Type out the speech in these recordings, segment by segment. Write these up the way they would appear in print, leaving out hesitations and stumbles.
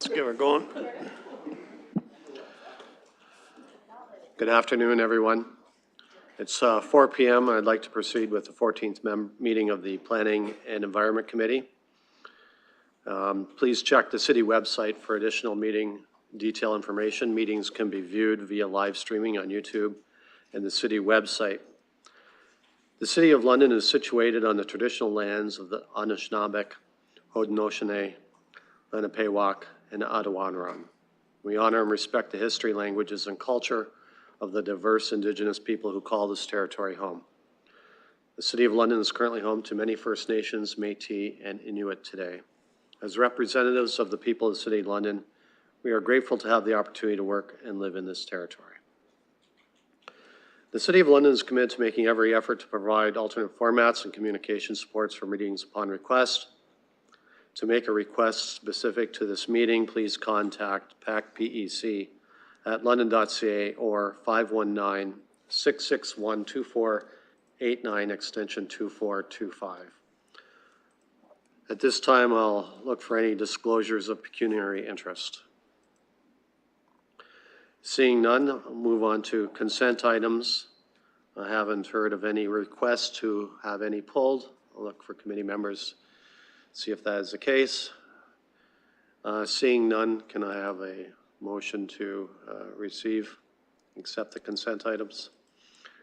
Let's get her going. Good afternoon, everyone. It's 4 p.m. I'd like to proceed with the 14th meeting of the Planning and Environment Committee. Please check the city website for additional meeting detail information. Meetings can be viewed via live streaming on YouTube and the city website. The City of London is situated on the traditional lands of the Anishinaabe, Haudenosaunee, Lenapehoik, and Attawandaron. We honor and respect the history, languages, and culture of the diverse Indigenous people who call this territory home. The City of London is currently home to many First Nations, Métis, and Inuit today. As representatives of the people of the City of London, we are grateful to have the opportunity to work and live in this territory. The City of London is committed to making every effort to provide alternate formats and communication supports for meetings upon request. To make a request specific to this meeting, please contact PAC-PEC at london.ca or 519-661-2489 extension 2425. At this time, I'll look for any disclosures of pecuniary interest. Seeing none, I'll move on to consent items. I haven't heard of any requests to have any pulled. I'll look for committee members, see if that is the case. Seeing none, can I have a motion to accept the consent items?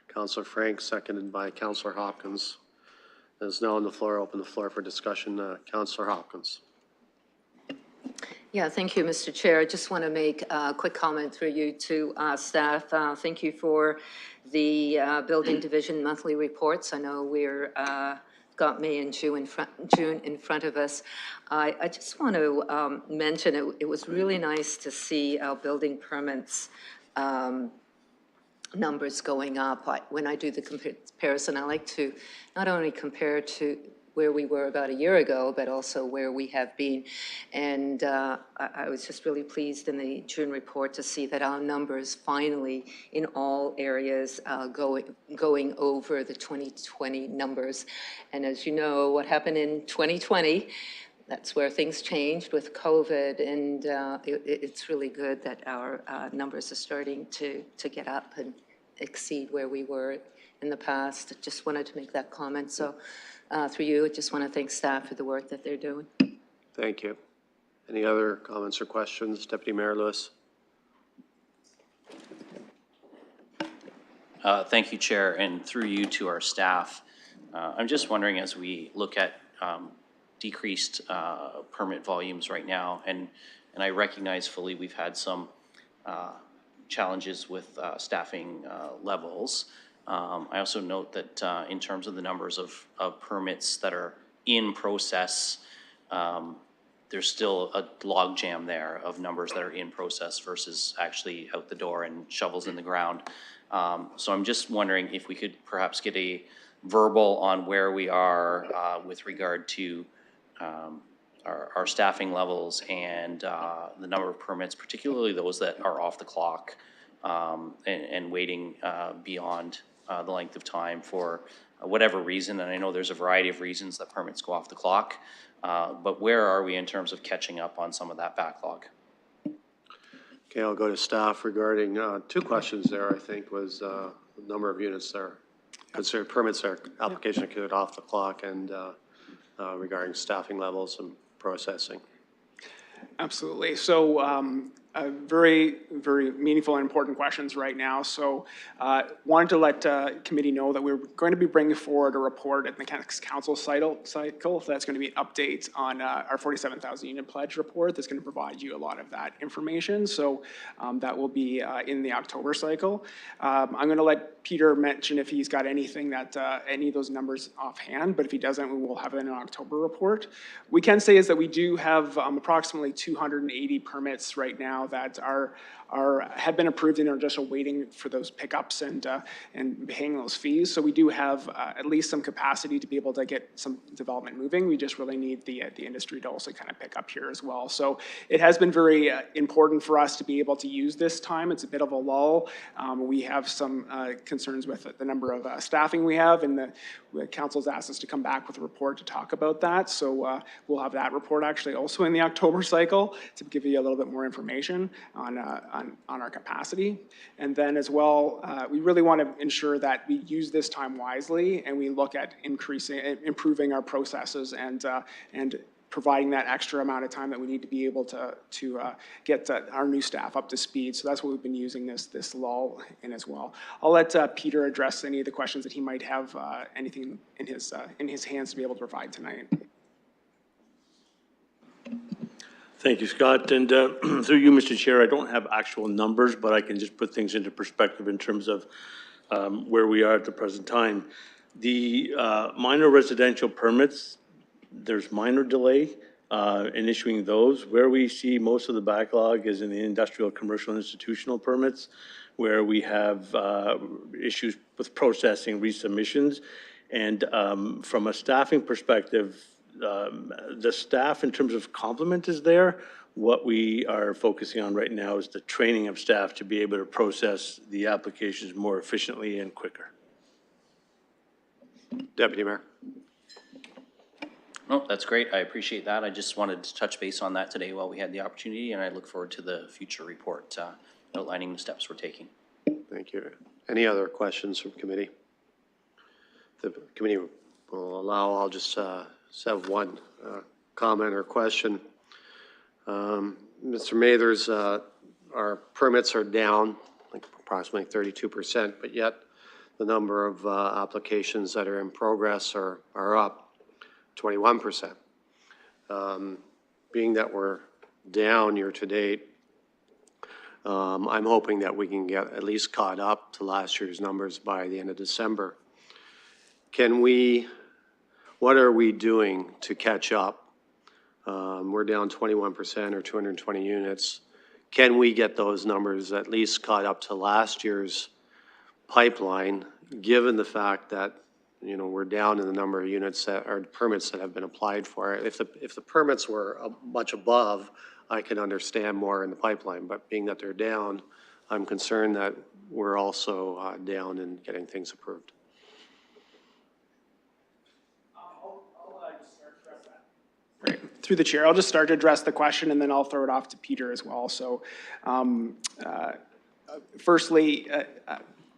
Councillor Frank, seconded by Councillor Hopkins. It is now on the floor. Open the floor for discussion. Councillor Hopkins. Yeah, thank you, Mr. Chair. I just want to make a quick comment through you to staff. Thank you for the building division monthly reports. I know we're got May and June in front of us. I just want to mention it was really nice to see our building permits numbers going up. When I do the comparison, I like to not only compare to where we were about a year ago, but also where we have been. And I was just really pleased in the June report to see that our numbers finally in all areas going over the 2020 numbers. And as you know, what happened in 2020, that's where things changed with COVID, and it's really good that our numbers are starting to get up and exceed where we were in the past. Just wanted to make that comment. So through you, I just want to thank staff for the work that they're doing. Thank you. Any other comments or questions? Deputy Mayor Lewis. Thank you, Chair, and through you to our staff. I'm just wondering, as we look at decreased permit volumes right now, and I recognize fully we've had some challenges with staffing levels. I also note that in terms of the numbers of permits that are in process, there's still a log jam there of numbers that are in process versus actually out the door and shovels in the ground. So I'm just wondering if we could perhaps get a verbal on where we are with regard to our staffing levels and the number of permits, particularly those that are off the clock and waiting beyond the length of time for whatever reason. And I know there's a variety of reasons that permits go off the clock, but where are we in terms of catching up on some of that backlog? Okay, I'll go to staff regarding two questions there, I think, was the number of units there, considered permits or application occurred off the clock, and regarding staffing levels and processing. Absolutely. So very, very meaningful and important questions right now. So wanted to let committee know that we're going to be bringing forward a report at the next council cycle. That's going to be an update on our 47,000 unit pledge report. That's going to provide you a lot of that information. So that will be in the October cycle. I'm going to let Peter mention if he's got anything that any of those numbers offhand, but if he doesn't, we will have it in an October report. We can say is that we do have approximately 280 permits right now that are have been approved and are just awaiting for those pickups and paying those fees. So we do have at least some capacity to be able to get some development moving. We just really need the industry to also kind of pick up here as well. So it has been very important for us to be able to use this time. It's a bit of a lull. We have some concerns with the number of staffing we have, and the council's asked us to come back with a report to talk about that. So we'll have that report actually also in the October cycle to give you a little bit more information on our capacity. And then as well, we really want to ensure that we use this time wisely and we look at improving our processes and providing that extra amount of time that we need to be able to get our new staff up to speed. So that's what we've been using this lull in as well. I'll let Peter address any of the questions that he might have, anything in his hands to be able to provide tonight. Thank you, Scott. And through you, Mr. Chair, I don't have actual numbers, but I can just put things into perspective in terms of where we are at the present time. The minor residential permits, there's minor delay in issuing those. Where we see most of the backlog is in the industrial, commercial, and institutional permits, where we have issues with processing resubmissions. And from a staffing perspective, the staff in terms of complement is there. What we are focusing on right now is the training of staff to be able to process the applications more efficiently and quicker. Deputy Mayor. No, that's great. I appreciate that. I just wanted to touch base on that today while we had the opportunity, and I look forward to the future report outlining the steps we're taking. Thank you. Any other questions from committee? The committee will allow, I'll just have one comment or question. Mr. Mathers, our permits are down like approximately 32%, but yet the number of applications that are in progress are up 21%. Being that we're down year to date, I'm hoping that we can get at least caught up to last year's numbers by the end of December. What are we doing to catch up? We're down 21% or 220 units. Can we get those numbers at least caught up to last year's pipeline, given the fact that, you know, we're down in the number of units that are permits that have been applied for? If the permits were much above, I can understand more in the pipeline, but being that they're down, I'm concerned that we're also down in getting things approved. Right. Through the chair, I'll just start to address the question and then I'll throw it off to Peter as well. So firstly,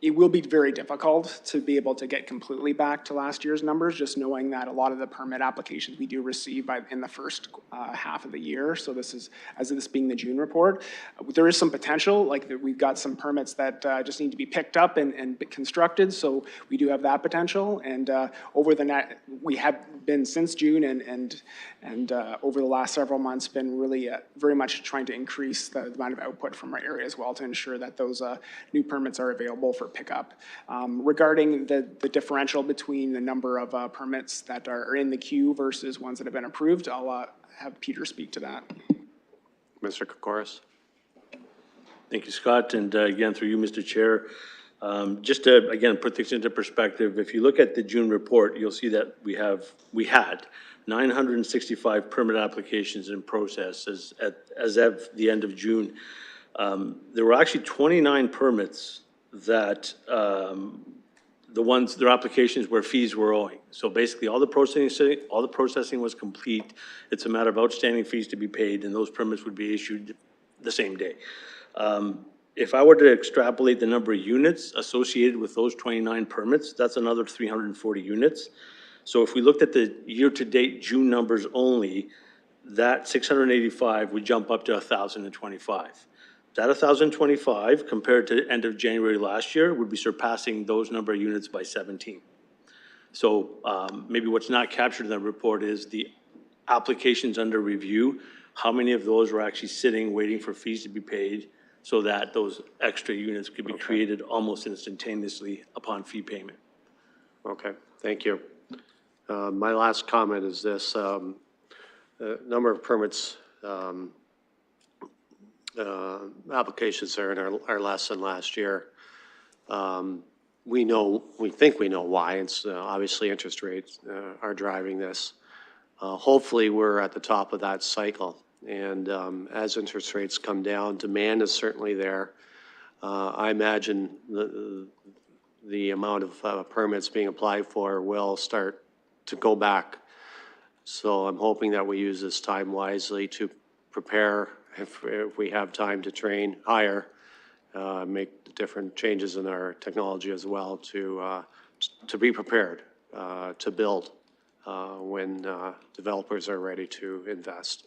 it will be very difficult to be able to get completely back to last year's numbers, just knowing that a lot of the permit applications we do receive in the first half of the year. So this is, as of this being the June report, there is some potential, like we've got some permits that just need to be picked up and constructed. So we do have that potential. And over the net, we have been since June and over the last several months been really very much trying to increase the amount of output from our area as well to ensure that those new permits are available for pickup. Regarding the differential between the number of permits that are in the queue versus ones that have been approved, I'll have Peter speak to that. Mr. Kokoris. Thank you, Scott. And again, through you, Mr. Chair, just to, again, put things into perspective, if you look at the June report, you'll see that we had 965 permit applications in process as of the end of June. There were actually 29 permits that their applications where fees were owing. So basically all the processing was complete. It's a matter of outstanding fees to be paid, and those permits would be issued the same day. If I were to extrapolate the number of units associated with those 29 permits, that's another 340 units. So if we looked at the year-to-date June numbers only, that 685 would jump up to 1,025. That 1,025 compared to end of January last year would be surpassing those number of units by 17. So maybe what's not captured in the report is the applications under review, how many of those were actually sitting waiting for fees to be paid so that those extra units could be created almost instantaneously upon fee payment. Okay, thank you. My last comment is this, the number of permits applications there in our lesson last year. We think we know why. It's obviously interest rates are driving this. Hopefully, we're at the top of that cycle. And as interest rates come down, demand is certainly there. I imagine the amount of permits being applied for will start to go back. So I'm hoping that we use this time wisely to prepare, if we have time to train, hire, make different changes in our technology as well to be prepared to build when developers are ready to invest.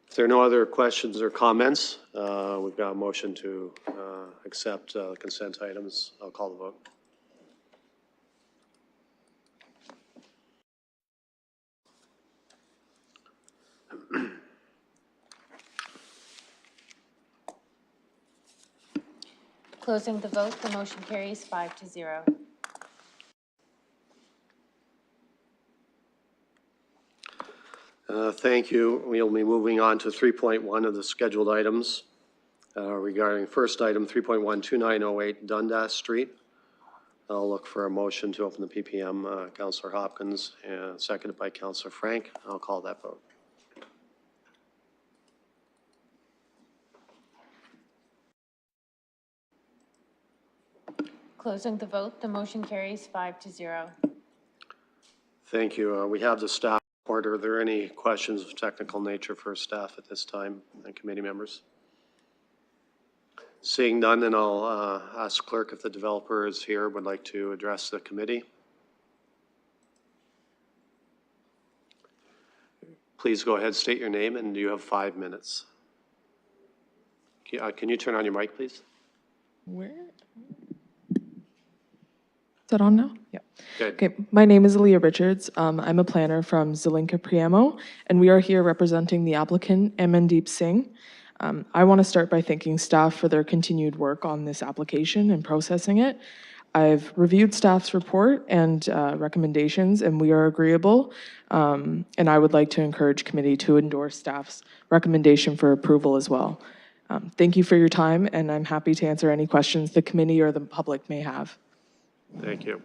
If there are no other questions or comments, we've got a motion to accept consent items. I'll call the vote. Closing the vote, the motion carries 5-0. Thank you. We'll be moving on to 3.1 of the scheduled items regarding first item 3.12908 Dundas Street. I'll look for a motion to open the PPM. Councillor Hopkins, seconded by Councillor Frank. I'll call that vote. Closing the vote, the motion carries 5-0. Thank you. We have the staff report. Are there any questions of technical nature for staff at this time and committee members? Seeing none, then I'll ask clerk if the developer is here, would like to address the committee. Please go ahead, state your name, and you have 5 minutes. Can you turn on your mic, please? Where? Is that on now? Yeah. Good. Okay, my name is Aaliyah Richards. I'm a planner from Zelenka Priamo, and we are here representing the applicant, Amandeep Singh. I want to start by thanking staff for their continued work on this application and processing it. I've reviewed staff's report and recommendations, and we are agreeable. And I would like to encourage committee to endorse staff's recommendation for approval as well. Thank you for your time, and I'm happy to answer any questions the committee or the public may have. Thank you.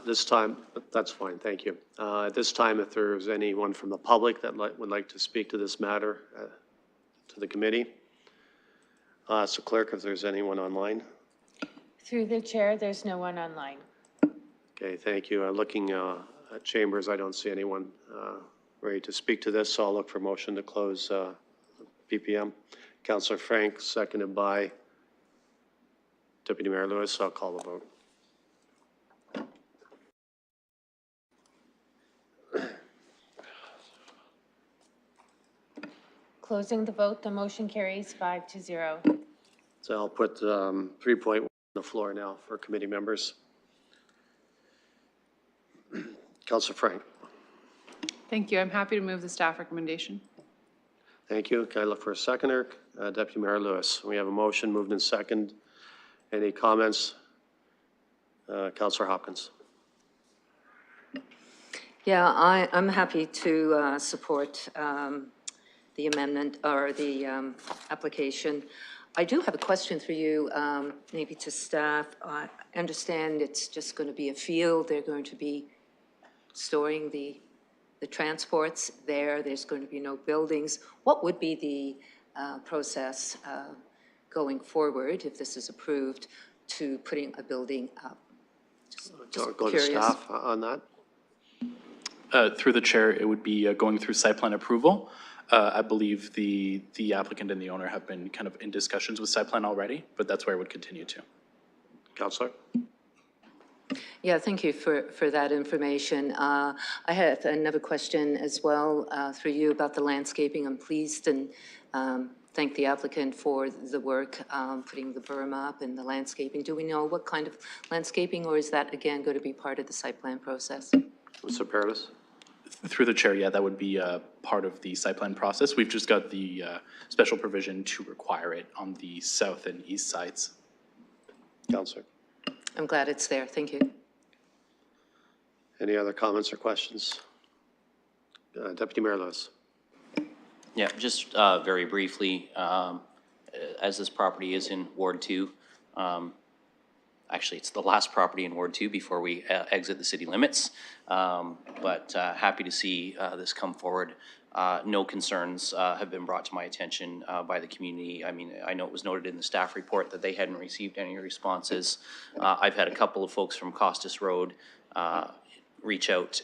This time, that's fine, thank you. At this time, if there's anyone from the public that would like to speak to this matter to the committee. So clerk, if there's anyone online. Through the chair, there's no one online. Okay, thank you. Looking at chambers, I don't see anyone ready to speak to this, so I'll look for motion to close PPM. Councillor Frank, seconded by Deputy Mayor Lewis. I'll call the vote. Closing the vote, the motion carries 5-0. So I'll put 3.1 on the floor now for committee members. Councillor Frank. Thank you. I'm happy to move the staff recommendation. Thank you. Can I look for a seconder? Deputy Mayor Lewis. We have a motion moved in second. Any comments? Councillor Hopkins. Yeah, I'm happy to support the amendment or the application. I do have a question for you, maybe to staff. I understand it's just going to be a field. They're going to be storing the transports there. There's going to be no buildings. What would be the process going forward, if this is approved, to putting a building up? Just Go to curious. staff on that. Through the chair, it would be going through site plan approval. I believe the applicant and the owner have been kind of in discussions with site plan already, but that's where it would continue to. Councillor. Yeah, thank you for that information. I have another question as well through you about the landscaping. I'm pleased and thank the applicant for the work putting the berm up and the landscaping. Do we know what kind of landscaping, or is that again going to be part of the site plan process? Mr. Paradis. Through the chair, yeah, that would be part of the site plan process. We've just got the special provision to require it on the south and east sides. Councillor. I'm glad it's there. Thank you. Any other comments or questions? Deputy Mayor Lewis. Yeah, just very briefly, as this property is in Ward 2, actually, it's the last property in Ward 2 before we exit the city limits, but happy to see this come forward. No concerns have been brought to my attention by the community. I mean, I know it was noted in the staff report that they hadn't received any responses. I've had a couple of folks from Costas Road reach out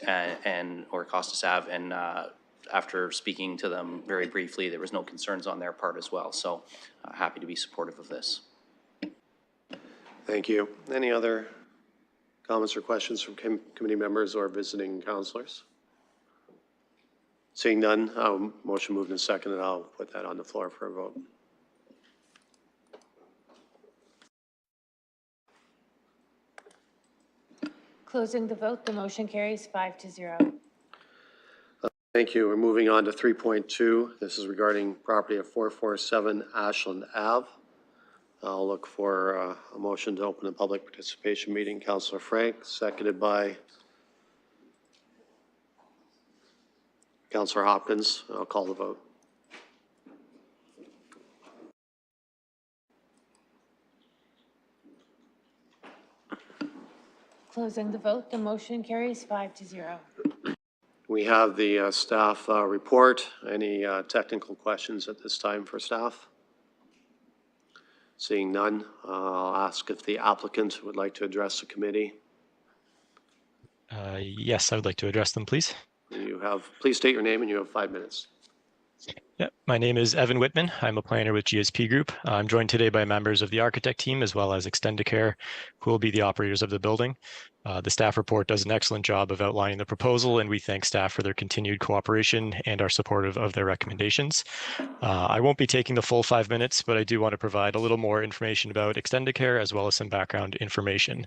or Costas Ave, and after speaking to them very briefly, there was no concerns on their part as well. So happy to be supportive of this. Thank you. Any other comments or questions from committee members or visiting councilors? Seeing none, motion moved and seconded. I'll put that on the floor for a vote. Closing the vote, the motion carries 5-0. Thank you. We're moving on to 3.2. This is regarding property at 447 Ashland Ave. I'll look for a motion to open a public participation meeting. Councillor Frank, seconded by Councillor Hopkins. I'll call the vote. Closing the vote, the motion carries 5-0. We have the staff report. Any technical questions at this time for staff? Seeing none, I'll ask if the applicant would like to address the committee. Yes, I would like to address them, please. Please state your name and you have 5 minutes. Yeah, my name is Evan Whitman. I'm a planner with GSP Group. I'm joined today by members of the architect team as well as Extendicare, who will be the operators of the building. The staff report does an excellent job of outlining the proposal, and we thank staff for their continued cooperation and are supportive of their recommendations. I won't be taking the full 5 minutes, but I do want to provide a little more information about Extendicare as well as some background information.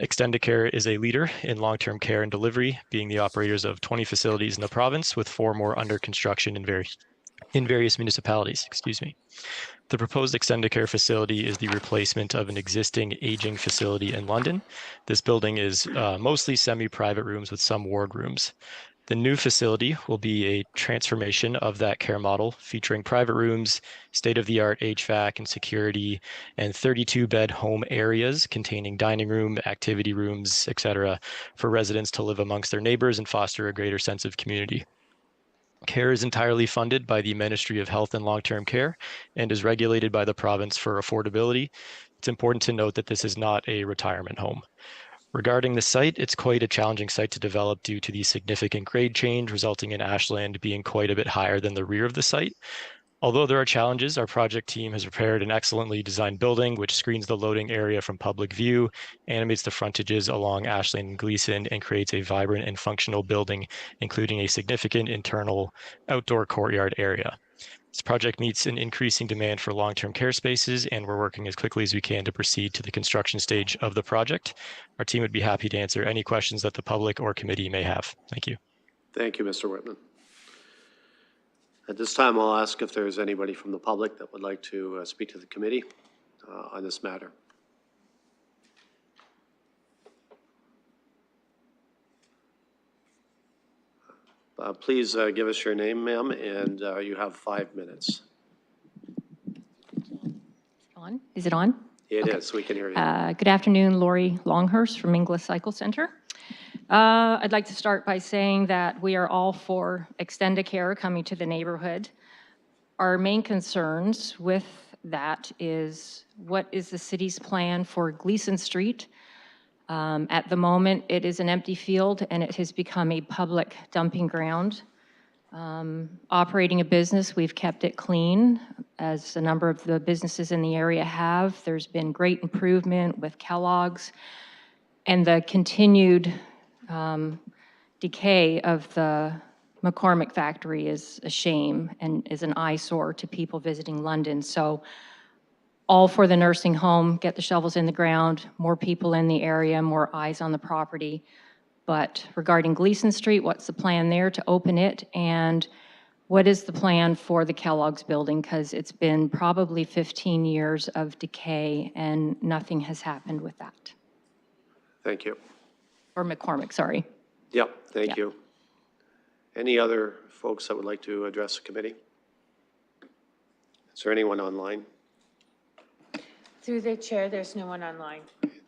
Extendicare is a leader in long-term care and delivery, being the operators of 20 facilities in the province, with 4 more under construction in various municipalities. Excuse me. The proposed Extendicare facility is the replacement of an existing aging facility in London. This building is mostly semi-private rooms with some ward rooms. The new facility will be a transformation of that care model, featuring private rooms, state-of-the-art HVAC and security, and 32-bed home areas containing dining room, activity rooms, etc., for residents to live amongst their neighbors and foster a greater sense of community. Care is entirely funded by the Ministry of Health and Long-Term Care and is regulated by the province for affordability. It's important to note that this is not a retirement home. Regarding the site, it's quite a challenging site to develop due to the significant grade change, resulting in ashland being quite a bit higher than the rear of the site. Although there are challenges, our project team has prepared an excellently designed building which screens the loading area from public view, animates the frontages along Ashland and Gleason, and creates a vibrant and functional building, including a significant internal outdoor courtyard area. This project meets an increasing demand for long-term care spaces, and we're working as quickly as we can to proceed to the construction stage of the project. Our team would be happy to answer any questions that the public or committee may have. Thank you. Thank you, Mr. Whitman. At this time, I'll ask if there's anybody from the public that would like to speak to the committee on this matter. Please give us your name, ma'am, and you have 5 minutes. On? Is it on? It is. We can hear you. Good afternoon, Lori Longhurst from Inglis Cycle Center. I'd like to start by saying that we are all for Extendicare coming to the neighborhood. Our main concerns with that is, what is the city's plan for Gleason Street? At the moment, it is an empty field and it has become a public dumping ground. Operating a business, we've kept it clean, as a number of the businesses in the area have. There's been great improvement with Kellogg's, and the continued decay of the McCormick factory is a shame and is an eyesore to people visiting London. So all for the nursing home, get the shovels in the ground, more people in the area, more eyes on the property. But regarding Gleason Street, what's the plan there to open it? And what is the plan for the Kellogg's building? Because it's been probably 15 years of decay and nothing has happened with that. Thank you. Or McCormick, sorry. Yep, thank you. Any other folks that would like to address the committee? Is there anyone online? Through the chair, there's no one online.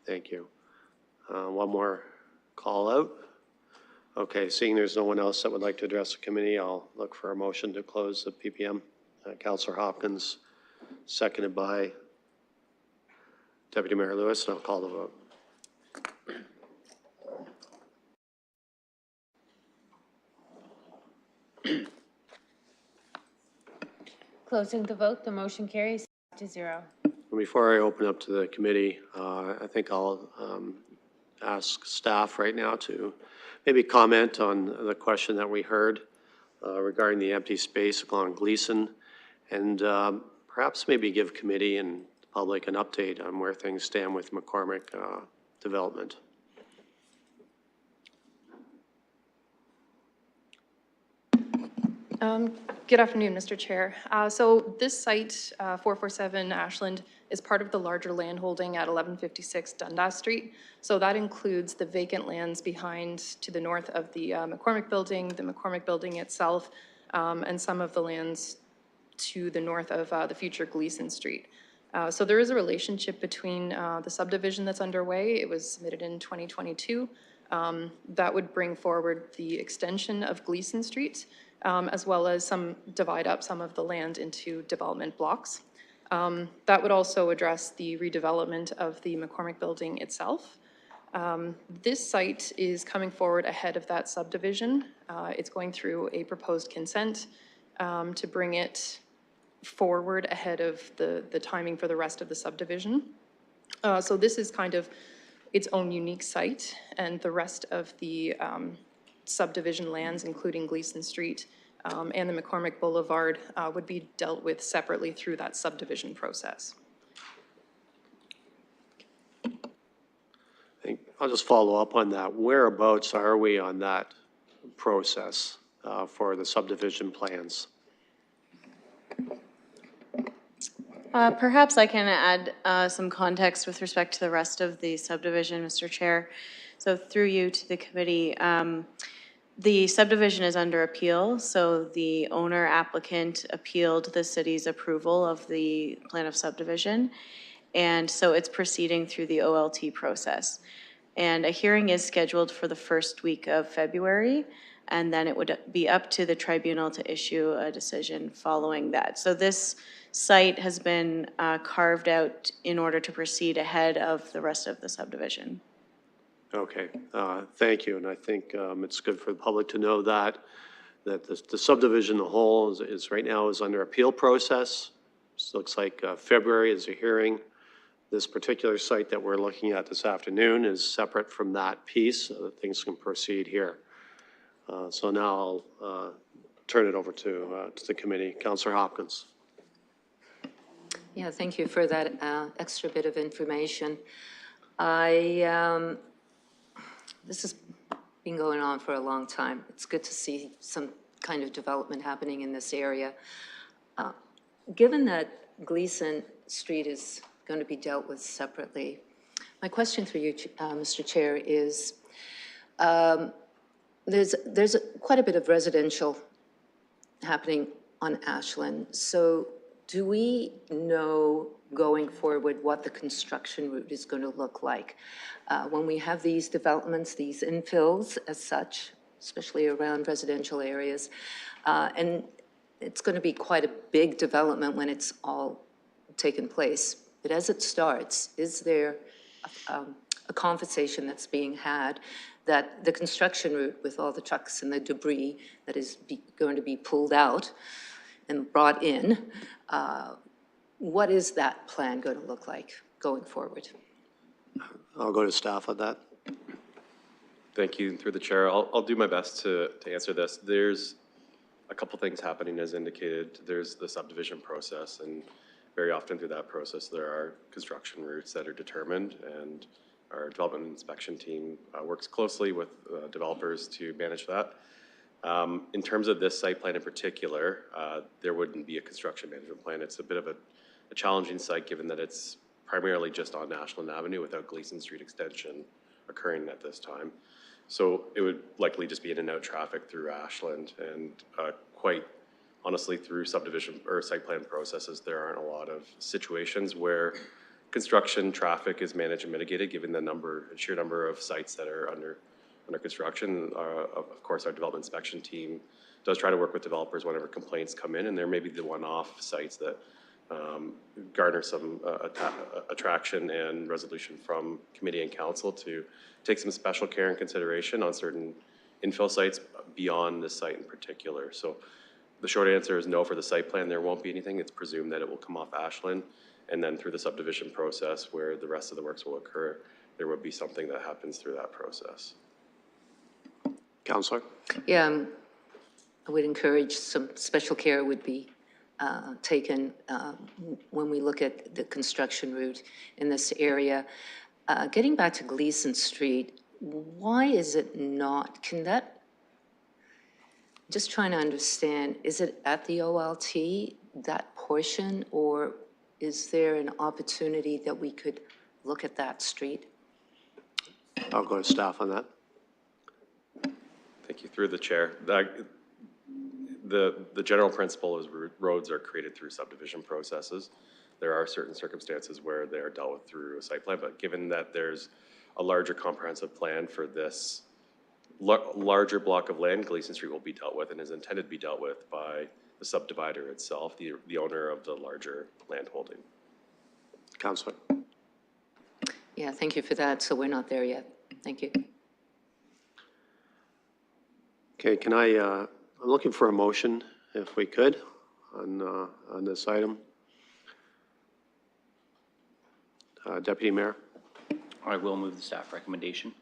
Thank you. One more call out. Okay, seeing there's no one else that would like to address the committee, I'll look for a motion to close the PPM. Councillor Hopkins, seconded by Deputy Mayor Lewis, and I'll call the vote. Closing the vote, the motion carries 5-0. Before I open up to the committee, I think I'll ask staff right now to maybe comment on the question that we heard regarding the empty space along Gleason, and perhaps maybe give committee and public an update on where things stand with McCormick development. Good afternoon, Mr. Chair. So this site, 447 Ashland, is part of the larger land holding at 1156 Dundas Street. So that includes the vacant lands behind to the north of the McCormick Building itself, and some of the lands to the north of the future Gleason Street. So there is a relationship between the subdivision that's underway. It was submitted in 2022. That would bring forward the extension of Gleason Street, as well as divide up some of the land into development blocks. That would also address the redevelopment of the McCormick Building itself. This site is coming forward ahead of that subdivision. It's going through a proposed consent to bring it forward ahead of the timing for the rest of the subdivision. So this is kind of its own unique site, and the rest of the subdivision lands, including Gleason Street and the McCormick Boulevard, would be dealt with separately through that subdivision process. I'll just follow up on that. Whereabouts are we on that process for the subdivision plans? Perhaps I can add some context with respect to the rest of the subdivision, Mr. Chair. So through you to the committee, the subdivision is under appeal. So the owner applicant appealed the city's approval of the plan of subdivision. And so it's proceeding through the OLT process. And a hearing is scheduled for the first week of February. And then it would be up to the tribunal to issue a decision following that. So this site has been carved out in order to proceed ahead of the rest of the subdivision. Okay, thank you. And I think it's good for the public to know that the subdivision, the whole, is right now is under appeal process. This looks like February is a hearing. This particular site that we're looking at this afternoon is separate from that piece, so that things can proceed here. So now I'll turn it over to the committee. Councillor Hopkins. Yeah, thank you for that extra bit of information. This has been going on for a long time. It's good to see some kind of development happening in this area. Given that Gleason Street is going to be dealt with separately, my question for you, Mr. Chair, is there's quite a bit of residential happening on Ashland. So do we know going forward what the construction route is going to look like? When we have these developments, these infills as such, especially around residential areas, and it's going to be quite a big development when it's all taken place. But as it starts, is there a conversation that's being had that the construction route with all the trucks and the debris that is going to be pulled out and brought in, what is that plan going to look like going forward? I'll go to staff on that. Thank you. Through the chair, I'll do my best to answer this. There's a couple things happening as indicated. There's the subdivision process, and very often through that process there are construction routes that are determined, and our development inspection team works closely with developers to manage that. In terms of this site plan in particular, there wouldn't be a construction management plan. It's a bit of a challenging site given that it's primarily just on Ashland Avenue without Gleason Street extension occurring at this time. So it would likely just be in and out traffic through Ashland, and quite honestly, through subdivision or site plan processes, there aren't a lot of situations where construction traffic is managed and mitigated, given the sheer number of sites that are under construction. Of course, our development inspection team does try to work with developers whenever complaints come in, and there may be the one-off sites that garner some attraction and resolution from committee and council to take some special care and consideration on certain infill sites beyond this site in particular. So the short answer is no for the site plan. There won't be anything. It's presumed that it will come off Ashland, and then through the subdivision process where the rest of the works will occur, there will be something that happens through that process. Councillor? Yeah, I would encourage some special care would be taken when we look at the construction route in this area. Getting back to Gleason Street, why is it not, just trying to understand, is it at the OLT, that portion, or is there an opportunity that we could look at that street? I'll go to staff on that. Thank you. Through the chair. The general principle is roads are created through subdivision processes. There are certain circumstances where they are dealt with through a site plan, but given that there's a larger comprehensive plan for this larger block of land, Gleason Street will be dealt with and is intended to be dealt with by the subdivider itself, the owner of the larger land holding. Councillor? Yeah, thank you for that. So we're not there yet. Thank you. Okay, can I'm looking for a motion, if we could, on this item. Deputy Mayor? I will move the staff recommendation.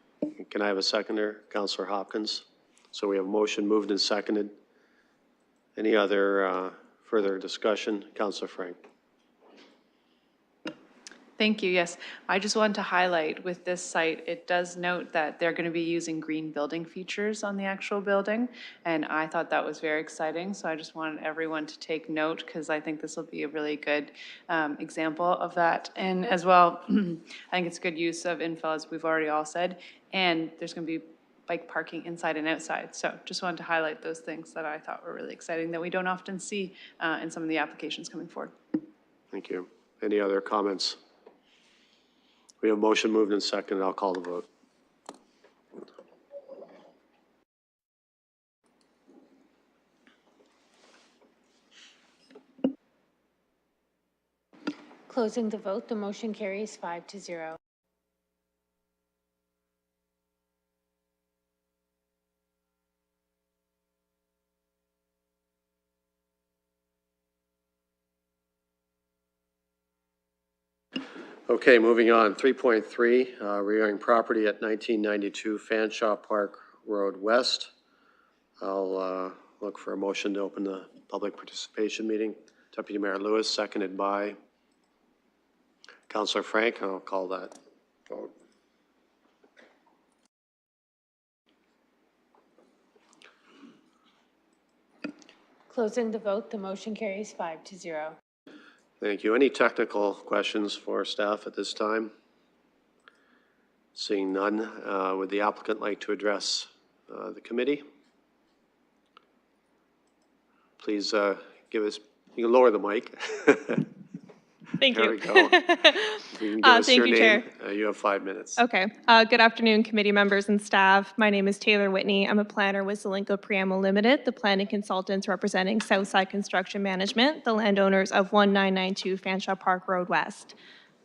Can I have a seconder? Councillor Hopkins. So we have a motion moved and seconded. Any other further discussion? Councillor Frank. Thank you. Yes, I just wanted to highlight with this site, it does note that they're going to be using green building features on the actual building. And I thought that was very exciting. So I just wanted everyone to take note because I think this will be a really good example of that. And as well, I think it's good use of infill, as we've already all said. And there's going to be bike parking inside and outside. So just wanted to highlight those things that I thought were really exciting that we don't often see in some of the applications coming forward. Thank you. Any other comments? We have a motion moved and seconded. I'll call the vote. Closing the vote, the motion carries 5-0. Okay, moving on. 3.3, reviewing property at 1992 Fanshawe Park Road West. I'll look for a motion to open the public participation meeting. Deputy Mayor Lewis, seconded by Councillor Frank, and I'll call that vote. Closing the vote, the motion carries 5-0. Thank you. Any technical questions for staff at this time? Seeing none, would the applicant like to address the committee? Please give us, you can lower the mic. Thank you. There we go. You can give us your Thank you, name. Chair. You have 5 minutes. Okay. Good afternoon, committee members and staff. My name is Taylor Whitney. I'm a planner with Zelenko Priamo Limited, the planning consultants representing Southside Construction Management, the landowners of 1992 Fanshawe Park Road West.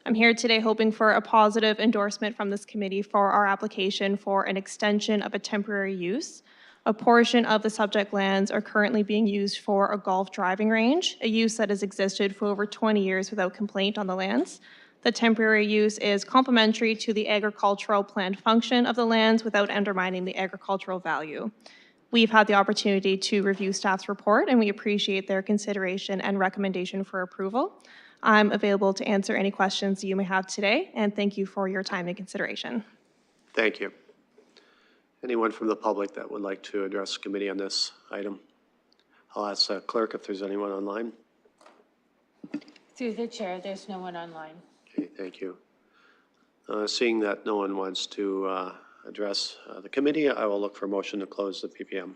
I'm here today hoping for a positive endorsement from this committee for our application for an extension of a temporary use. A portion of the subject lands are currently being used for a golf driving range, a use that has existed for over 20 years without complaint on the lands. The temporary use is complementary to the agricultural planned function of the lands without undermining the agricultural value. We've had the opportunity to review staff's report, and we appreciate their consideration and recommendation for approval. I'm available to answer any questions you may have today, and thank you for your time and consideration. Thank you. Anyone from the public that would like to address the committee on this item? I'll ask the clerk if there's anyone online. Through the chair, there's no one online. Okay, thank you. Seeing that no one wants to address the committee, I will look for a motion to close the PPM.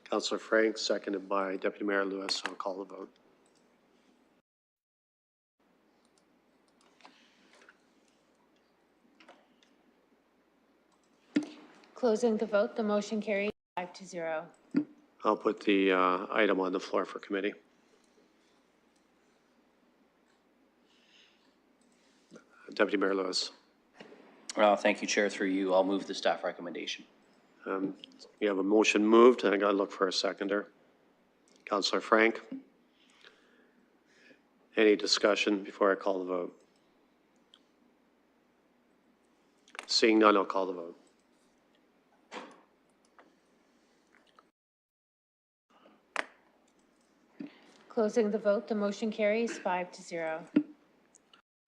Councillor Frank, seconded by Deputy Mayor Lewis. I'll call the vote. Closing the vote, the motion carries 5-0. I'll put the item on the floor for committee. Deputy Mayor Lewis. Thank you, Chair. Through you, I'll move the staff recommendation. You have a motion moved, and I got to look for a seconder. Councillor Frank. Any discussion before I call the vote? Seeing none, I'll call the vote. Closing the vote, the motion carries 5-0.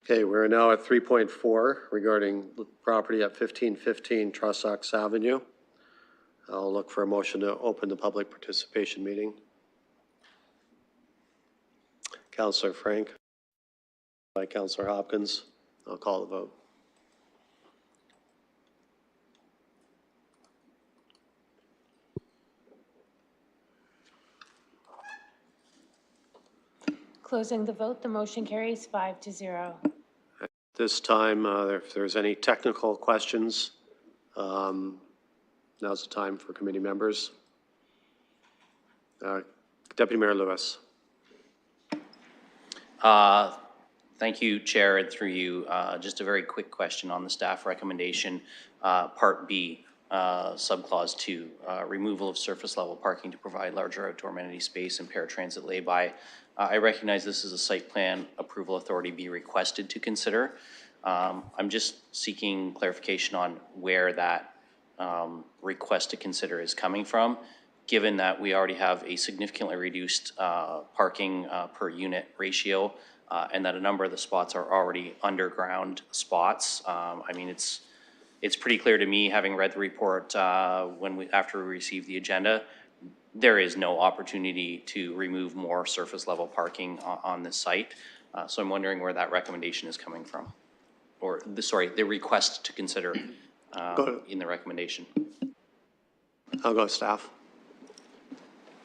Okay, we're now at 3.4 regarding property at 1515 Trossachs Avenue. I'll look for a motion to open the public participation meeting. Councillor Frank, by Councillor Hopkins. I'll call the vote. Closing the vote, the motion carries 5-0. This time, if there's any technical questions, now's the time for committee members. Deputy Mayor Lewis. Thank you, Chair, and through you, just a very quick question on the staff recommendation, Part B, subclause 2, removal of surface level parking to provide larger outdoor amenity space and paratransit lay-by. I recognize this is a site plan approval authority be requested to consider. I'm just seeking clarification on where that request to consider is coming from, given that we already have a significantly reduced parking per unit ratio, and that a number of the spots are already underground spots. I mean, it's pretty clear to me, having read the report after we received the agenda, there is no opportunity to remove more surface level parking on this site. So I'm wondering where that recommendation is coming from, or the request to consider in the recommendation. I'll go staff.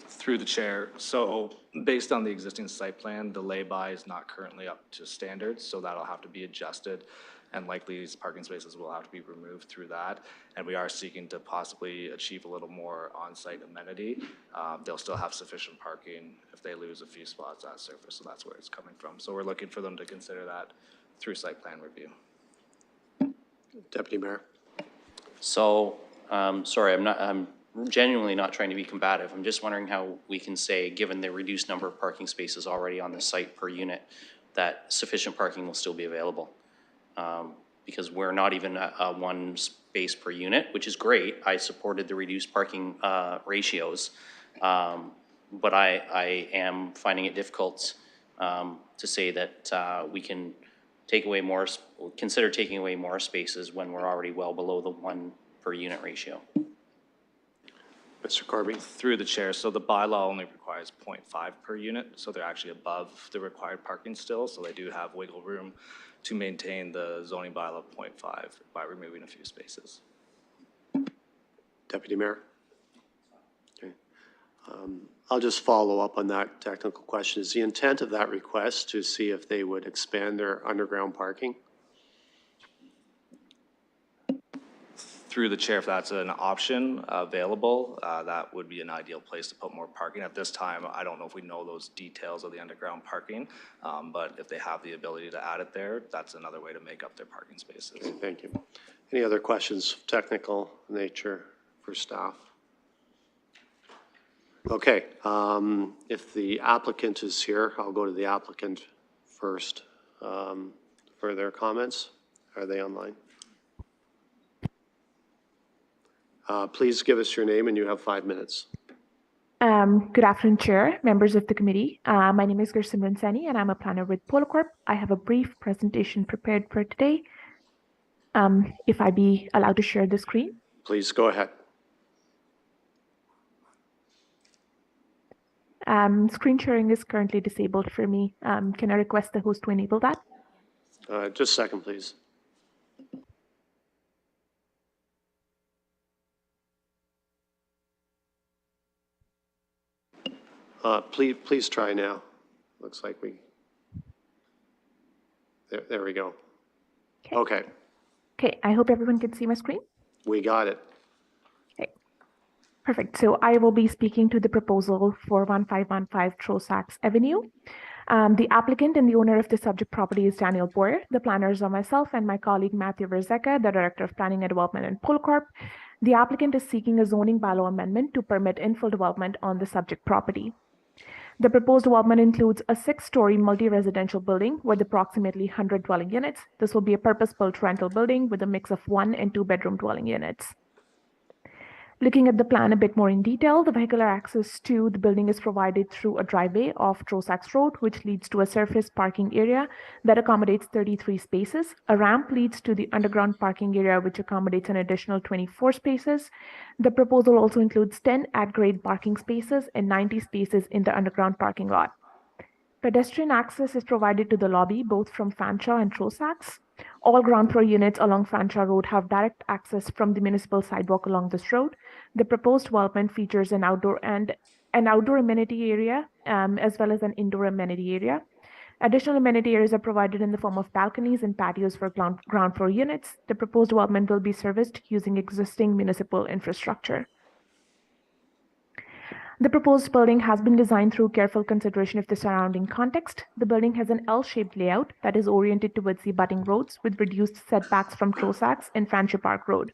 Through the chair, so based on the existing site plan, the lay-by is not currently up to standards, so that'll have to be adjusted, and likely these parking spaces will have to be removed through that. And we are seeking to possibly achieve a little more on-site amenity. They'll still have sufficient parking if they lose a few spots at surface, so that's where it's coming from. So we're looking for them to consider that through site plan review. Deputy Mayor. So, sorry, I'm genuinely not trying to be combative. I'm just wondering how we can say, given the reduced number of parking spaces already on the site per unit, that sufficient parking will still be available. Because we're not even one space per unit, which is great. I supported the reduced parking ratios, but I am finding it difficult to say that we can consider taking away more spaces when we're already well below the 1 per unit ratio. Mr. Corby. Through the chair, so the bylaw only requires 0.5 per unit, so they're actually above the required parking still, so they do have wiggle room to maintain the zoning bylaw 0.5 by removing a few spaces. Deputy Mayor. Okay. I'll just follow up on that technical question. Is the intent of that request to see if they would expand their underground parking? Through the chair, if that's an option available, that would be an ideal place to put more parking. At this time, I don't know if we know those details of the underground parking, but if they have the ability to add it there, that's another way to make up their parking spaces. Okay, thank you. Any other questions of technical nature for staff? Okay, if the applicant is here, I'll go to the applicant first for their comments. Are they online? Please give us your name and you have 5 minutes. Good afternoon, Chair, members of the committee. My name is Gursimran Saini and I'm a planner with Polarcorp. I have a brief presentation prepared for today. If I be allowed to share the screen. Please go ahead. Screen sharing is currently disabled for me. Can I request the host to enable that? Just a second, please. Please try now. Looks like there we go. Okay, Okay, I hope everyone can see my screen. we got it. Perfect. So I will be speaking to the proposal for 1515 Trosax Avenue. The applicant and the owner of the subject property is Daniel Boyer. The planners are myself and my colleague Matthew Verzeka, the Director of Planning and Development in Polcorp. The applicant is seeking a zoning bylaw amendment to permit infill development on the subject property. The proposed development includes a 6-story multi-residential building with approximately 100 dwelling units. This will be a purpose-built rental building with a mix of 1- and 2-bedroom dwelling units. Looking at the plan a bit more in detail, the vehicular access to the building is provided through a driveway off Trosax Road, which leads to a surface parking area that accommodates 33 spaces. A ramp leads to the underground parking area, which accommodates an additional 24 spaces. The proposal also includes 10 at-grade parking spaces and 90 spaces in the underground parking lot. Pedestrian access is provided to the lobby, both from Fanshawe and Trosax. All ground floor units along Fanshawe Road have direct access from the municipal sidewalk along this road. The proposed development features an outdoor amenity area, as well as an indoor amenity area. Additional amenity areas are provided in the form of balconies and patios for ground floor units. The proposed development will be serviced using existing municipal infrastructure. The proposed building has been designed through careful consideration of the surrounding context. The building has an L-shaped layout that is oriented towards the abutting roads with reduced setbacks from Trosax and Fanshawe Park Road.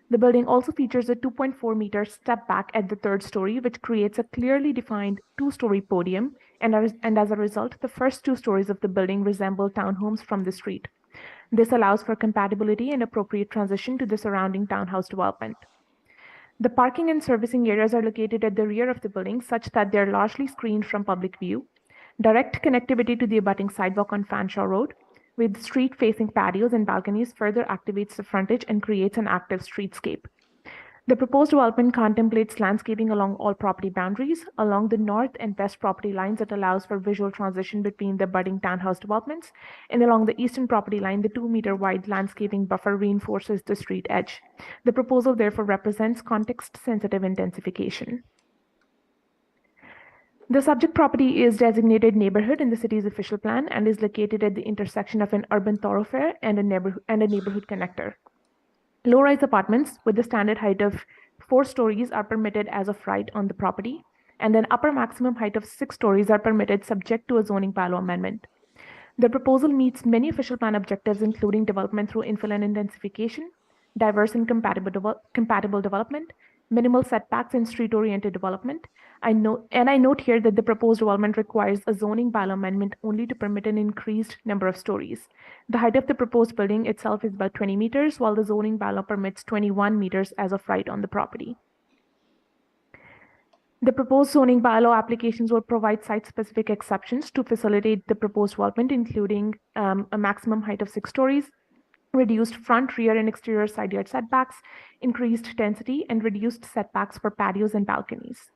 The building also features a 2.4-meter step back at the 3rd story, which creates a clearly defined 2-story podium, and as a result, the first 2 stories of the building resemble townhomes from the street. This allows for compatibility and appropriate transition to the surrounding townhouse development. The parking and servicing areas are located at the rear of the building such that they're largely screened from public view. Direct connectivity to the abutting sidewalk on Fanshawe Road with street-facing patios and balconies further activates the frontage and creates an active streetscape. The proposed development contemplates landscaping along all property boundaries. Along the north and west property lines, it allows for visual transition between the budding townhouse developments, and along the eastern property line, the 2-meter-wide landscaping buffer reinforces the street edge. The proposal therefore represents context-sensitive intensification. The subject property is designated neighborhood in the city's official plan and is located at the intersection of an urban thoroughfare and a neighborhood connector. Low-rise apartments with the standard height of 4 stories are permitted as of right on the property, and an upper maximum height of 6 stories are permitted subject to a zoning bylaw amendment. The proposal meets many official plan objectives, including development through infill and intensification, diverse and compatible development, minimal setbacks and street-oriented development. I note here that the proposed development requires a zoning bylaw amendment only to permit an increased number of stories. The height of the proposed building itself is about 20 meters, while the zoning bylaw permits 21 meters as of right on the property. The proposed zoning bylaw applications will provide site-specific exceptions to facilitate the proposed development, including a maximum height of 6 stories, reduced front, rear, and exterior side yard setbacks, increased density, and reduced setbacks for patios and balconies.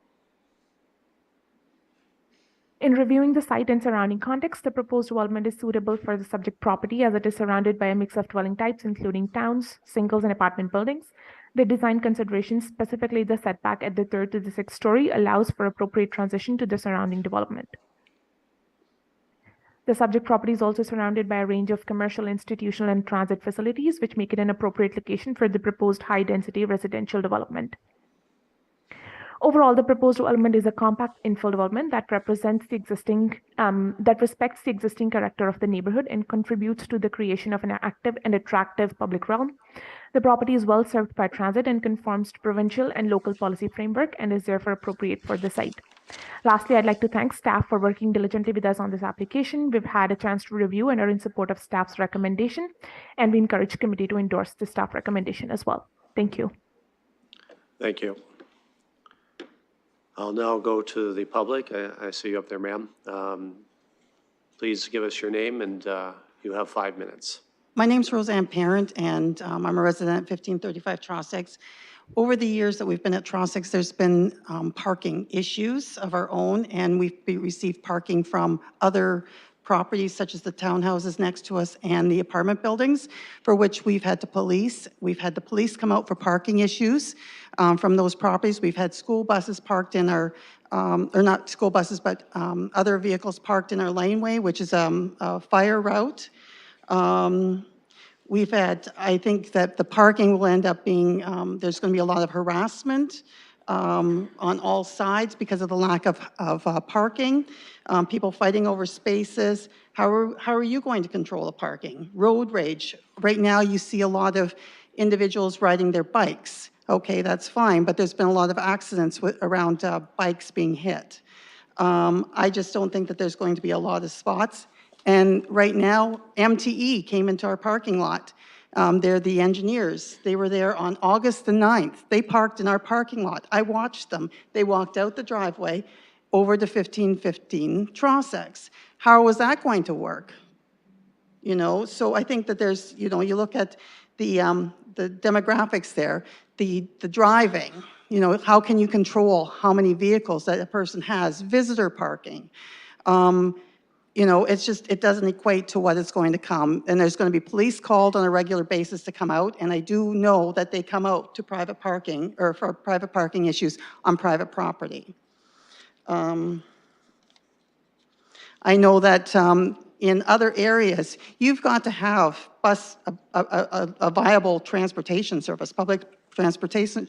In reviewing the site and surrounding context, the proposed development is suitable for the subject property as it is surrounded by a mix of dwelling types, including towns, singles, and apartment buildings. The design considerations, specifically the setback at the 3rd to the 6th story, allows for appropriate transition to the surrounding development. The subject property is also surrounded by a range of commercial, institutional, and transit facilities, which make it an appropriate location for the proposed high-density residential development. Overall, the proposed development is a compact infill development that respects the existing character of the neighborhood and contributes to the creation of an active and attractive public realm. The property is well served by transit and conforms to provincial and local policy framework and is therefore appropriate for the site. Lastly, I'd like to thank staff for working diligently with us on this application. We've had a chance to review and are in support of staff's recommendation, and we encourage committee to endorse the staff recommendation as well. Thank you. Thank you. I'll now go to the public. I see you up there, ma'am. Please give us your name, and you have 5 minutes. My name's Roseanne Parent, and I'm a resident at 1535 Trosax. Over the years that we've been at Trosax, there's been parking issues of our own, and we've received parking from other properties such as the townhouses next to us and the apartment buildings, for which we've had to police. We've had the police come out for parking issues from those properties. We've had school buses parked in our or not school buses, but other vehicles parked in our laneway, which is a fire route. We've had, I think that the parking will end up being, there's going to be a lot of harassment on all sides because of the lack of parking, people fighting over spaces. How are you going to control the parking? Road rage. Right now you see a lot of individuals riding their bikes. Okay, that's fine, but there's been a lot of accidents around bikes being hit. I just don't think that there's going to be a lot of spots. And right now, MTE came into our parking lot. They're the engineers. They were there on August the 9th. They parked in our parking lot. I watched them. They walked out the driveway over to 1515 Trossachs. How was that going to work? You know, so I think that there's, you know, you look at the demographics there, the driving, you know, how can you control how many vehicles that a person has, visitor parking. You know, it's just, it doesn't equate to what is going to come. And there's going to be police called on a regular basis to come out. And I do know that they come out to private parking or for private parking issues on private property. I know that in other areas, you've got to have a viable transportation service, public transportation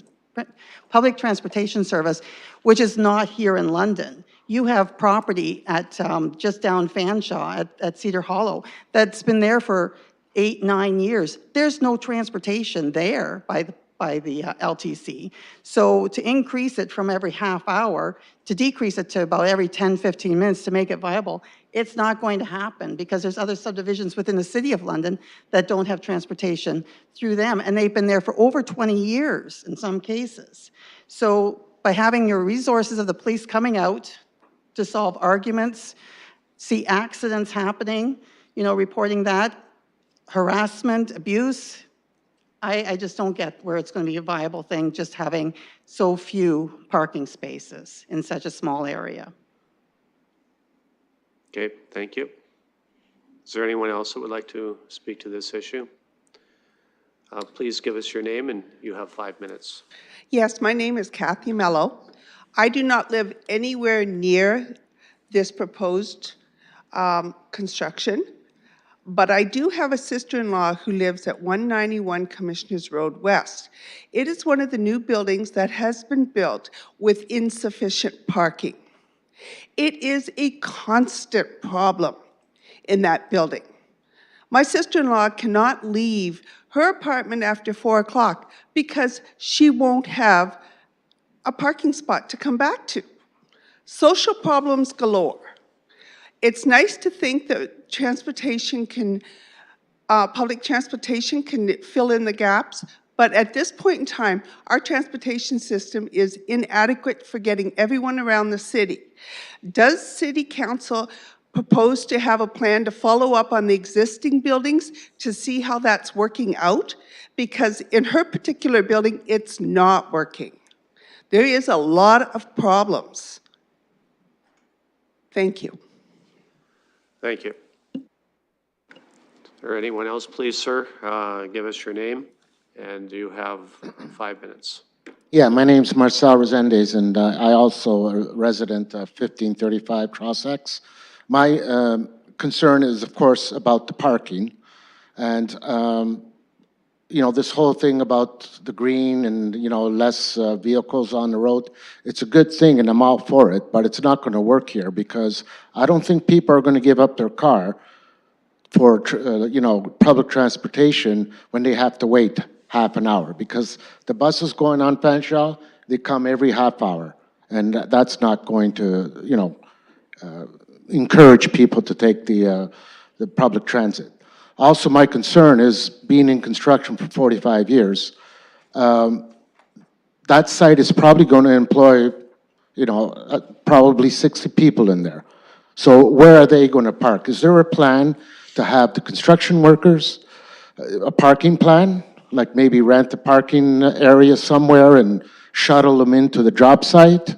service, which is not here in London. You have property at just down Fanshawe at Cedar Hollow that's been there for 8-9 years. There's no transportation there by the LTC. So to increase it from every half hour to decrease it to about every 10-15 minutes to make it viable, it's not going to happen because there's other subdivisions within the City of London that don't have transportation through them, and they've been there for over 20 years in some cases. So by having your resources of the police coming out to solve arguments, see accidents happening, you know, reporting that, harassment, abuse, I just don't get where it's going to be a viable thing just having so few parking spaces in such a small area. Okay, thank you. Is there anyone else that would like to speak to this issue? Please give us your name, and you have 5 minutes. Yes, my name is Kathy Mello. I do not live anywhere near this proposed construction, but I do have a sister-in-law who lives at 191 Commissioners Road West. It is one of the new buildings that has been built with insufficient parking. It is a constant problem in that building. My sister-in-law cannot leave her apartment after 4 o'clock because she won't have a parking spot to come back to. Social problems galore. It's nice to think that transportation can, public transportation can fill in the gaps, but at this point in time, our transportation system is inadequate for getting everyone around the city. Does City Council propose to have a plan to follow up on the existing buildings to see how that's working out? Because in her particular building, it's not working. There is a lot of problems. Thank you. Thank you. Is there anyone else, please, sir? Give us your name, and you have 5 minutes. Yeah, my name's Marcel Resendez, and I also a resident of 1535 Trossachs. My concern is, of course, about the parking, and you know, this whole thing about the green and, you know, less vehicles on the road, it's a good thing and I'm all for it, but it's not going to work here because I don't think people are going to give up their car for, you know, public transportation when they have to wait half an hour because the buses going on Fanshawe, they come every half hour and that's not going to, you know, encourage people to take the public transit. Also, my concern is being in construction for 45 years. That site is probably going to employ, you know, probably 60 people in there. So where are they going to park? Is there a plan to have the construction workers, a parking plan, like maybe rent a parking area somewhere and shuttle them into the job site?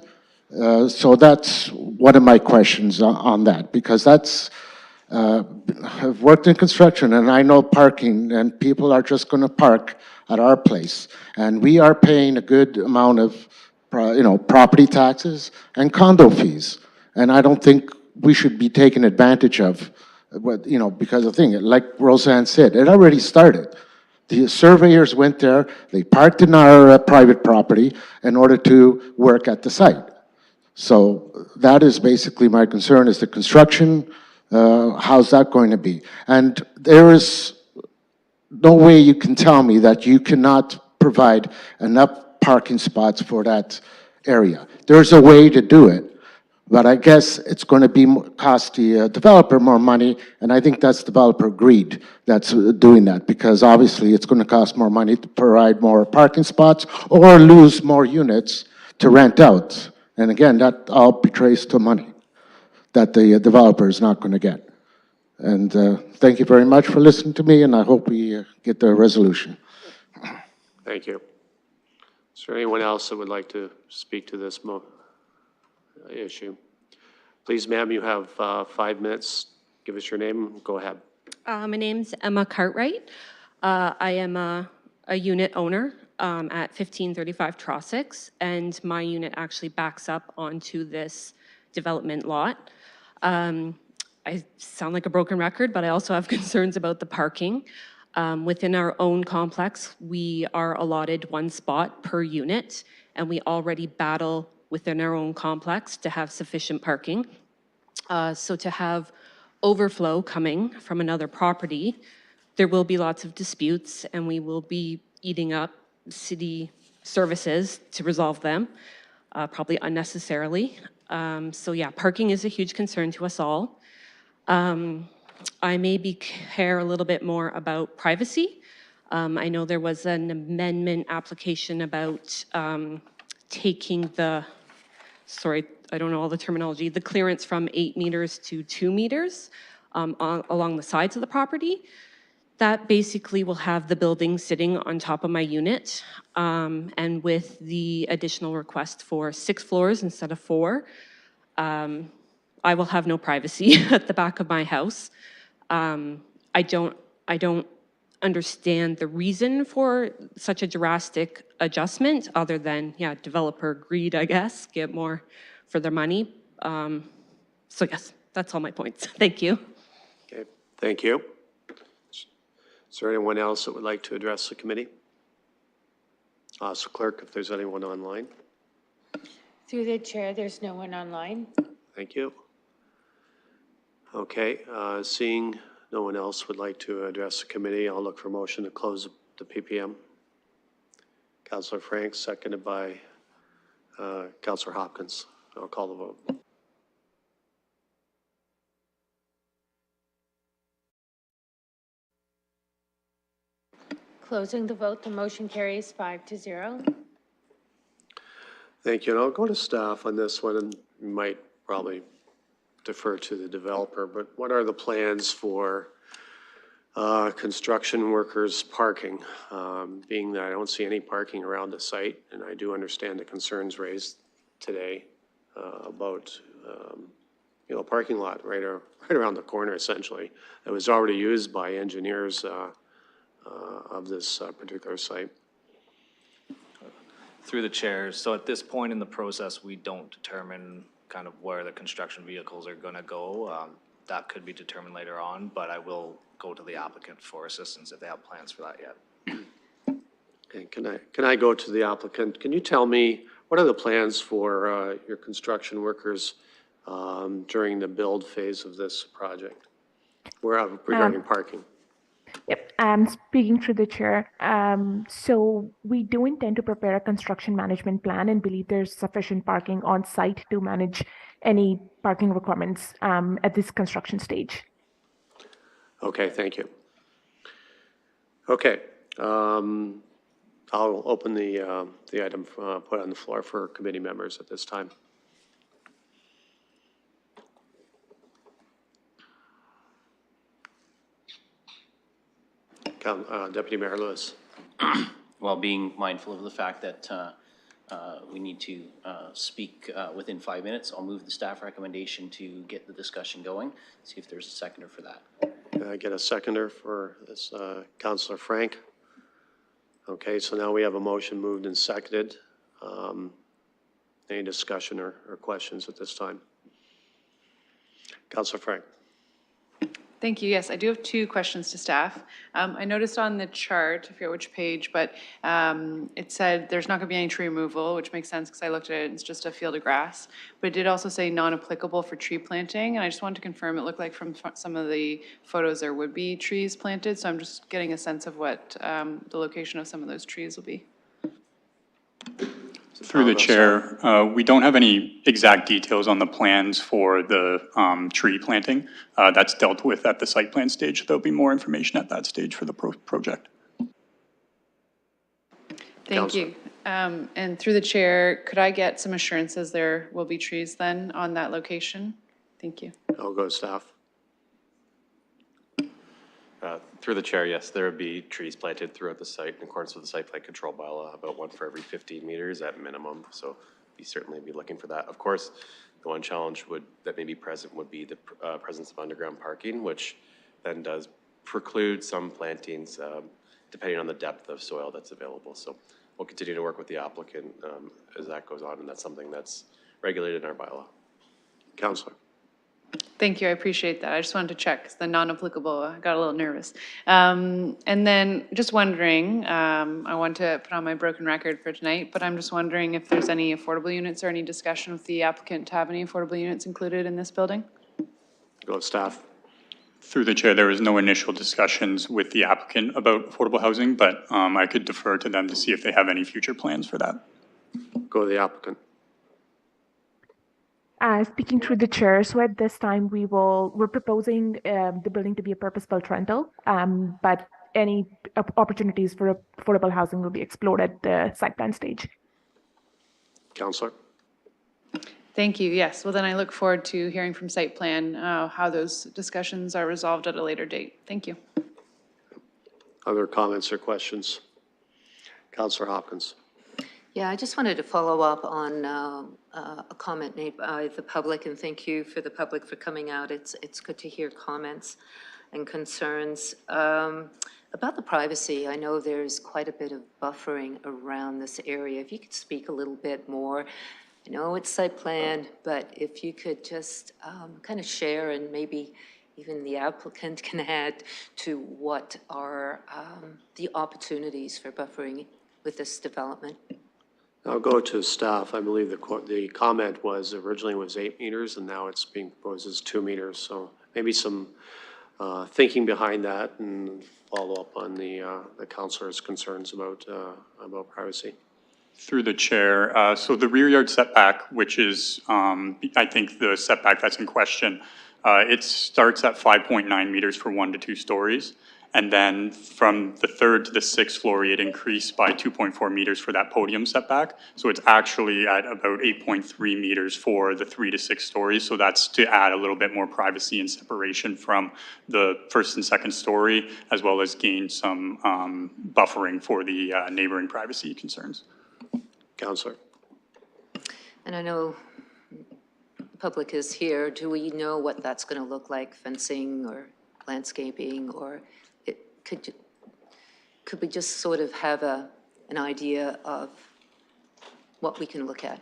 So that's one of my questions on that, because that's, I've worked in construction and I know parking, and people are just going to park at our place. And we are paying a good amount of property taxes and condo fees. And I don't think we should be taken advantage of, because of the thing, like Roseanne said, it already started. The surveyors went there, they parked in our private property in order to work at the site. So that is basically my concern, is the construction, how's that going to be? And there is no way you can tell me that you cannot provide enough parking spots for that area. There's a way to do it, but I guess it's going to be cost the developer more money, and I think that's developer greed that's doing that, because obviously it's going to cost more money to provide more parking spots or lose more units to rent out. And again, that all betrays to money that the developer is not going to get. And thank you very much for listening to me, and I hope we get the resolution. Thank you. Is there anyone else that would like to speak to this issue? Please, ma'am, you have 5 minutes. Give us your name. Go ahead. My name's Emma Cartwright. I am a unit owner at 1535 Trossachs, and my unit actually backs up onto this development lot. I sound like a broken record, but I also have concerns about the parking. Within our own complex, we are allotted 1 spot per unit, and we already battle within our own complex to have sufficient parking. So to have overflow coming from another property, there will be lots of disputes, and we will be eating up city services to resolve them, probably unnecessarily. So yeah, parking is a huge concern to us all. I maybe care a little bit more about privacy. I know there was an amendment application about taking the, sorry, I don't know all the terminology, the clearance from 8 meters to 2 meters along the sides of the property. That basically will have the building sitting on top of my unit, and with the additional request for 6 floors instead of 4, I will have no privacy at the back of my house. I don't understand the reason for such a drastic adjustment, other than, yeah, developer greed, I guess, get more for their money. So yes, that's all my points. Thank you. Okay, thank you. Is there anyone else that would like to address the committee? So clerk, if there's anyone online. Through the chair, there's no one online. Thank you. Okay, seeing no one else would like to address the committee, I'll look for motion to close the PPM. Councillor Frank, seconded by Councillor Hopkins. I'll call the vote. Closing the vote, the motion carries 5-0. Thank you, and I'll go to staff on this one, and we might probably defer to the developer, but what are the plans for construction workers parking? Being that I don't see any parking around the site, and I do understand the concerns raised today about a parking lot right around the corner, essentially, that was already used by engineers of this particular site. Through the chair, so at this point in the process, we don't determine kind of where the construction vehicles are going to go. That could be determined later on, but I will go to the applicant for assistance if they have plans for that yet. Okay, can I go to the applicant? Can you tell me what are the plans for your construction workers during the build phase of this project? Regarding parking. Yep, I'm speaking through the chair. So we do intend to prepare a construction management plan and believe there's sufficient parking on site to manage any parking requirements at this construction stage. Okay, thank you. Okay, I'll open the item put on the floor for committee members at this time. Deputy Mayor Lewis. While being mindful of the fact that we need to speak within 5 minutes, I'll move the staff recommendation to get the discussion going. See if there's a seconder for that. Can I get a seconder for this, Councillor Frank? Okay, so now we have a motion moved and seconded. Any discussion or questions at this time? Councilor Frank. Thank you. Yes, I do have two questions to staff. I noticed on the chart, I forget which page, but it said there's not going to be any tree removal, which makes sense because I looked at it, it's just a field of grass. But it did also say non-applicable for tree planting, and I just wanted to confirm, it looked like from some of the photos there would be trees planted, so I'm just getting a sense of what the location of some of those trees will be. Through the chair, we don't have any exact details on the plans for the tree planting. That's dealt with at the site plan stage. There'll be more information at that stage for the project. Thank you. And through the chair, could I get some assurances there will be trees then on that location? Thank you. I'll go to staff. Through the chair, yes, there would be trees planted throughout the site in accordance with the site plan control bylaw, about one for every 15 meters at minimum. So we certainly be looking for that. Of course, the one challenge that may be present would be the presence of underground parking, which then does preclude some plantings depending on the depth of soil that's available. So we'll continue to work with the applicant as that goes on, and that's something that's regulated in our bylaw. Councilor. Thank you, I appreciate that. I just wanted to check, 'cause the non-applicable, I got a little nervous. And then just wondering, I want to put on my broken record for tonight, but I'm just wondering if there's any affordable units or any discussion with the applicant to have any affordable units included in this building? Go to staff. Through the chair, there was no initial discussions with the applicant about affordable housing, but I could defer to them to see if they have any future plans for that. Go to the applicant. Speaking through the chair, so at this time we're proposing the building to be a purpose-built rental, but any opportunities for affordable housing will be explored at the site plan stage. Councilor. Thank you, yes. Well, then I look forward to hearing from site plan how those discussions are resolved at a later date. Thank you. Other comments or questions? Councilor Hopkins. Yeah, I just wanted to follow up on a comment made by the public, and thank you for the public for coming out. It's good to hear comments and concerns. About the privacy, I know there's quite a bit of buffering around this area. If you could speak a little bit more. I know it's site plan, but if you could just kind of share, and maybe even the applicant can add to what are the opportunities for buffering with this development. I'll go to staff. I believe the comment was originally was 8 meters, and now it's being proposed as 2 meters. So maybe some thinking behind that, and follow up on the councilor's concerns about privacy. Through the chair, so the rear yard setback, which is, I think the setback that's in question, it starts at 5.9 meters for 1 to 2 stories. And then from the 3rd to the 6th floor, it increased by 2.4 meters for that podium setback. So it's actually at about 8.3 meters for the 3 to 6 stories. So that's to add a little bit more privacy and separation from the 1st and 2nd story, as well as gain some buffering for the neighboring privacy concerns. Councilor. And I know the public is here. Do we know what that's going to look like, fencing or landscaping, or could we just sort of have an idea of what we can look at?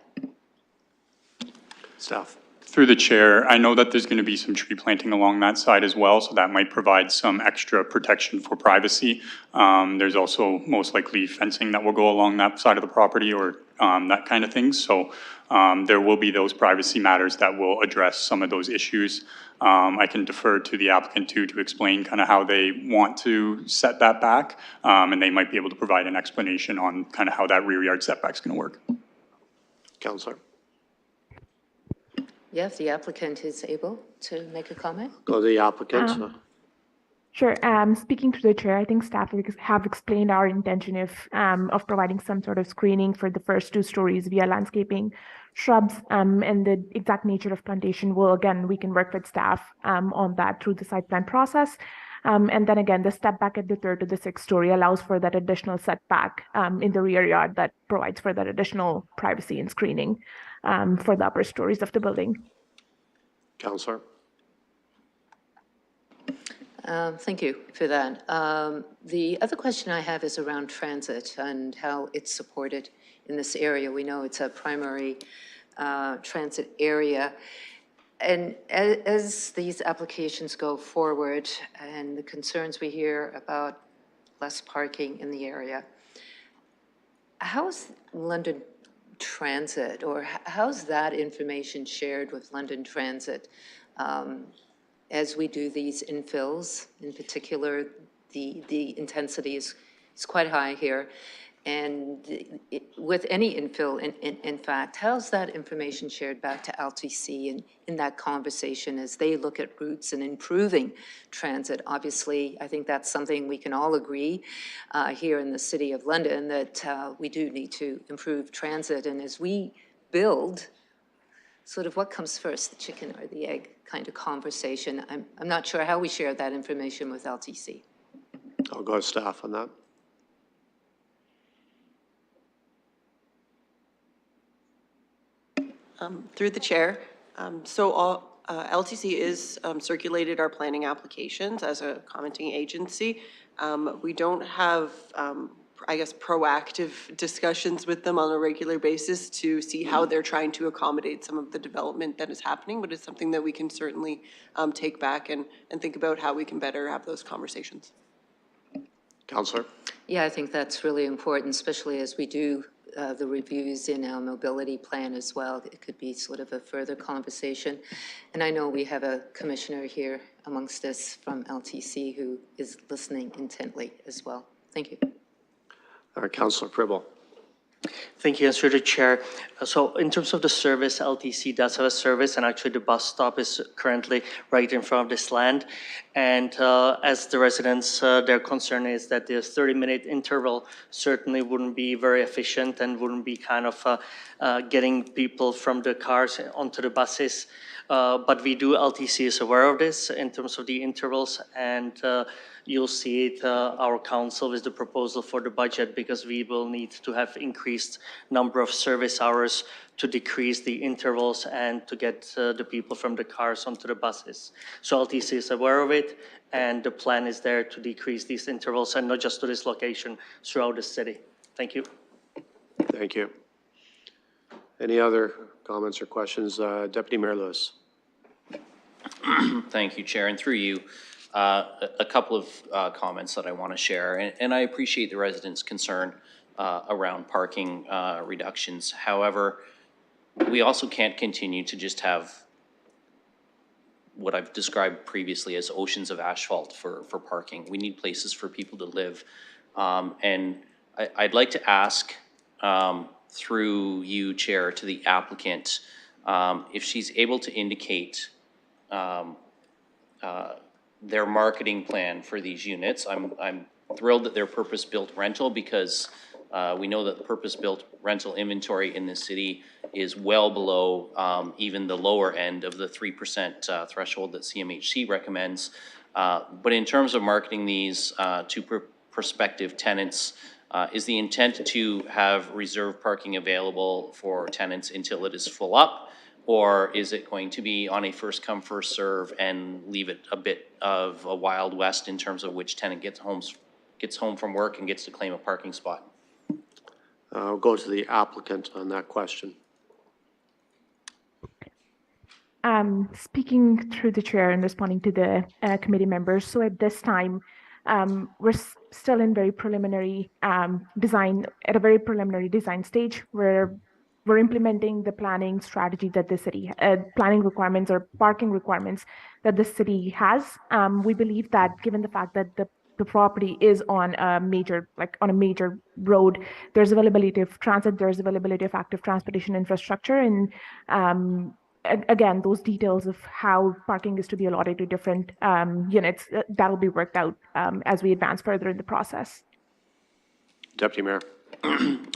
Staff. Through the chair, I know that there's going to be some tree planting along that side as well, so that might provide some extra protection for privacy. There's also most likely fencing that will go along that side of the property, or that kind of thing. So there will be those privacy matters that will address some of those issues. I can defer to the applicant too to explain kind of how they want to set that back, and they might be able to provide an explanation on kind of how that rear yard setback is going to work. Councilor. Yeah, if the applicant is able to make a comment. Go to the applicant. Sure. Speaking to the chair, I think staff have explained our intention of providing some sort of screening for the first 2 stories via landscaping, shrubs, and the exact nature of plantation. We can work with staff on that through the site plan process. And then again, the step back at the 3rd to the 6th story allows for that additional setback in the rear yard that provides for that additional privacy and screening for the upper stories of the building. Councilor. Thank you for that. The other question I have is around transit and how it's supported in this area. We know it's a primary transit area. And as these applications go forward and the concerns we hear about less parking in the area, how's London Transit, or how's that information shared with London Transit as we do these infills? In particular, the intensity is quite high here. And with any infill, in fact, how's that information shared back to LTC in that conversation as they look at routes and improving transit? Obviously, I think that's something we can all agree here in the City of London, that we do need to improve transit. And as we build, sort of what comes first, the chicken or the egg kind of conversation? I'm not sure how we share that information with LTC. I'll go to staff on that. Through the chair, LTC is circulated our planning applications as a commenting agency. We don't have, I guess, proactive discussions with them on a regular basis to see how they're trying to accommodate some of the development that is happening, but it's something that we can certainly take back and think about how we can better have those conversations. Councillor? Yeah, I think that's really important, especially as we do the reviews in our mobility plan as well. It could be sort of a further conversation. And I know we have a commissioner here amongst us from LTC who is listening intently as well. Thank you. Councillor Pribble. Thank you, through the chair. So in terms of the service, LTC does have a service, and actually the bus stop is currently right in front of this land. And as the residents, their concern is that the 30-minute interval certainly wouldn't be very efficient and wouldn't be kind of getting people from the cars onto the buses. But LTC is aware of this in terms of the intervals, and you'll see it, our council, with the proposal for the budget, because we will need to have increased number of service hours to decrease the intervals and to get the people from the cars onto the buses. So LTC is aware of it, and the plan is there to decrease these intervals, and not just to this location, throughout the city. Thank you. Thank you. Any other comments or questions? Deputy Mayor Lewis. Thank you, Chair, and through you, a couple of comments that I want to share, and I appreciate the residents' concern around parking reductions. However, we also can't continue to just have what I've described previously as oceans of asphalt for parking. We need places for people to live. And I'd like to ask, through you, Chair, to the applicant, if she's able to indicate their marketing plan for these units. I'm thrilled that they're purpose-built rental, because we know that the purpose-built rental inventory in this city is well below even the lower end of the 3% threshold that CMHC recommends. But in terms of marketing these to prospective tenants, is the intent to have reserve parking available for tenants until it is full up? Or is it going to be on a first come, first serve and leave it a bit of a Wild West in terms of which tenant gets home from work and gets to claim a parking spot? I'll go to the applicant on that question. Speaking through the chair and responding to the committee members. So at this time, we're still in very preliminary design, at a very preliminary design stage, where we're implementing the planning strategy that the city, planning requirements or parking requirements that the city has. We believe that given the fact that the property is on a major road, there's availability of transit, there's availability of active transportation infrastructure, and again, those details of how parking is to be allotted to different units, that'll be worked out as we advance further in the process. Deputy Mayor.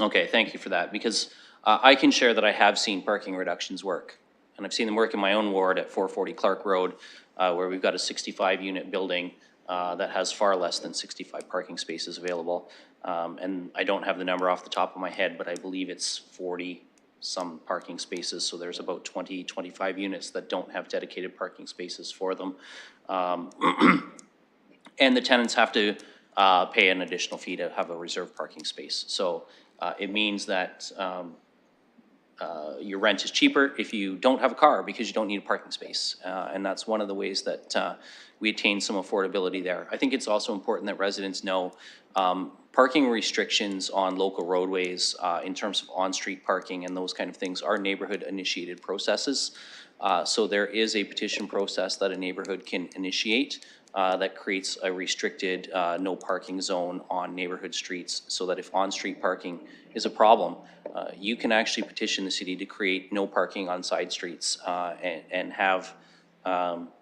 Okay, thank you for that, because I can share that I have seen parking reductions work, and I've seen them work in my own ward at 440 Clark Road, where we've got a 65-unit building that has far less than 65 parking spaces available. And I don't have the number off the top of my head, but I believe it's 40 some parking spaces. So there's about 20, 25 units that don't have dedicated parking spaces for them. And the tenants have to pay an additional fee to have a reserved parking space. So it means that your rent is cheaper if you don't have a car because you don't need a parking space. And that's one of the ways that we attain some affordability there. I think it's also important that residents know parking restrictions on local roadways in terms of on-street parking and those kind of things are neighborhood-initiated processes. So there is a petition process that a neighborhood can initiate that creates a restricted no parking zone on neighborhood streets, so that if on-street parking is a problem, you can actually petition the city to create no parking on side streets and have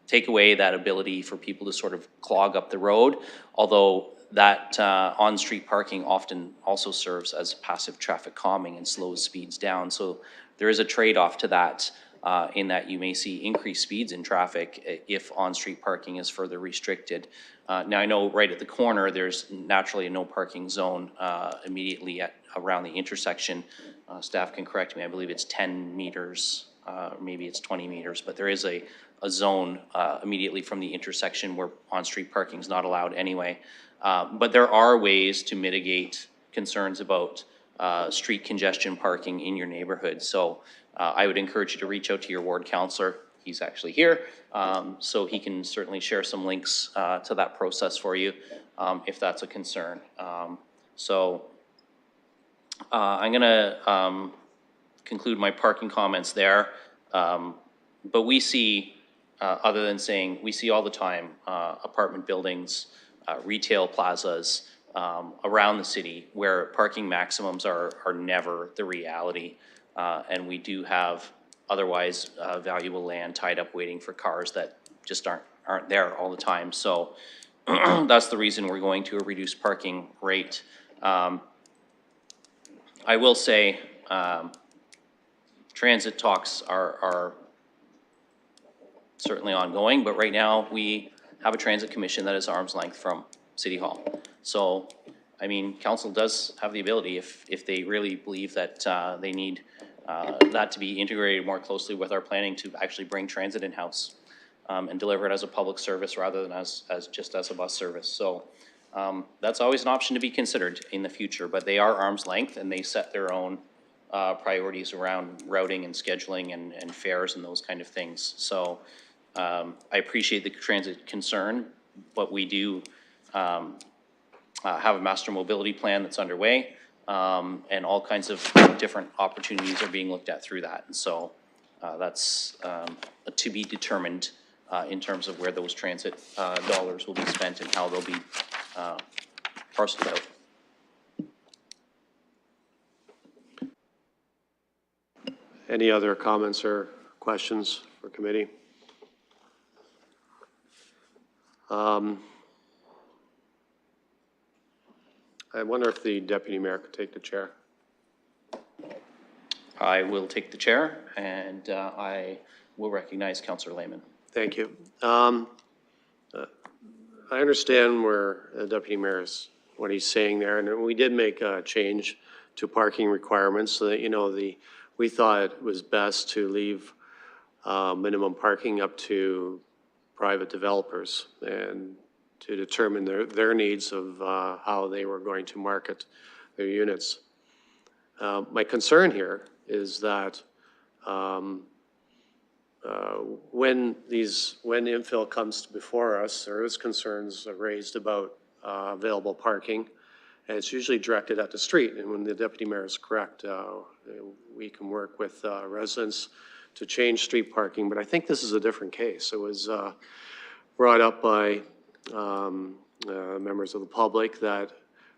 take away that ability for people to sort of clog up the road, although that on-street parking often also serves as passive traffic calming and slows speeds down. So there is a trade-off to that in that you may see increased speeds in traffic if on-street parking is further restricted. Now I know right at the corner there's naturally a no parking zone immediately around the intersection. Staff can correct me, I believe it's 10 meters, maybe it's 20 meters, but there is a zone immediately from the intersection where on-street parking is not allowed anyway. But there are ways to mitigate concerns about street congestion parking in your neighborhood. So I would encourage you to reach out to your ward councillor. He's actually here, so he can certainly share some links to that process for you if that's a concern. I'm gonna conclude my parking comments there. But we see, other than saying, we see all the time apartment buildings, retail plazas around the city where parking maximums are never the reality. And we do have otherwise valuable land tied up waiting for cars that just aren't there all the time. So that's the reason we're going to a reduced parking rate. I will say transit talks are certainly ongoing, but right now we have a transit commission that is arm's length from City Hall. So, I mean, council does have the ability, if they really believe that they need that to be integrated more closely with our planning, to actually bring transit in-house and deliver it as a public service rather than as just as a bus service. So that's always an option to be considered in the future, but they are arm's length and they set their own priorities around routing and scheduling and fares and those kind of things. So I appreciate the transit concern, but we do have a master mobility plan that's underway, and all kinds of different opportunities are being looked at through that. And so that's to be determined in terms of where those transit dollars will be spent and how they'll be parceled out. Any other comments or questions for committee? I wonder if the deputy mayor could take the chair. I will take the chair, and I will recognize Councillor Lehman. Thank you. I understand where the deputy mayor is, what he's saying there, and we did make a change to parking requirements so that, you know, we thought it was best to leave minimum parking up to private developers and to determine their needs of how they were going to market their units. My concern here is that when infill comes before us, there is concerns raised about available parking, and it's usually directed at the street. And when the deputy mayor is correct, we can work with residents to change street parking, but I think this is a different case. It was brought up by members of the public that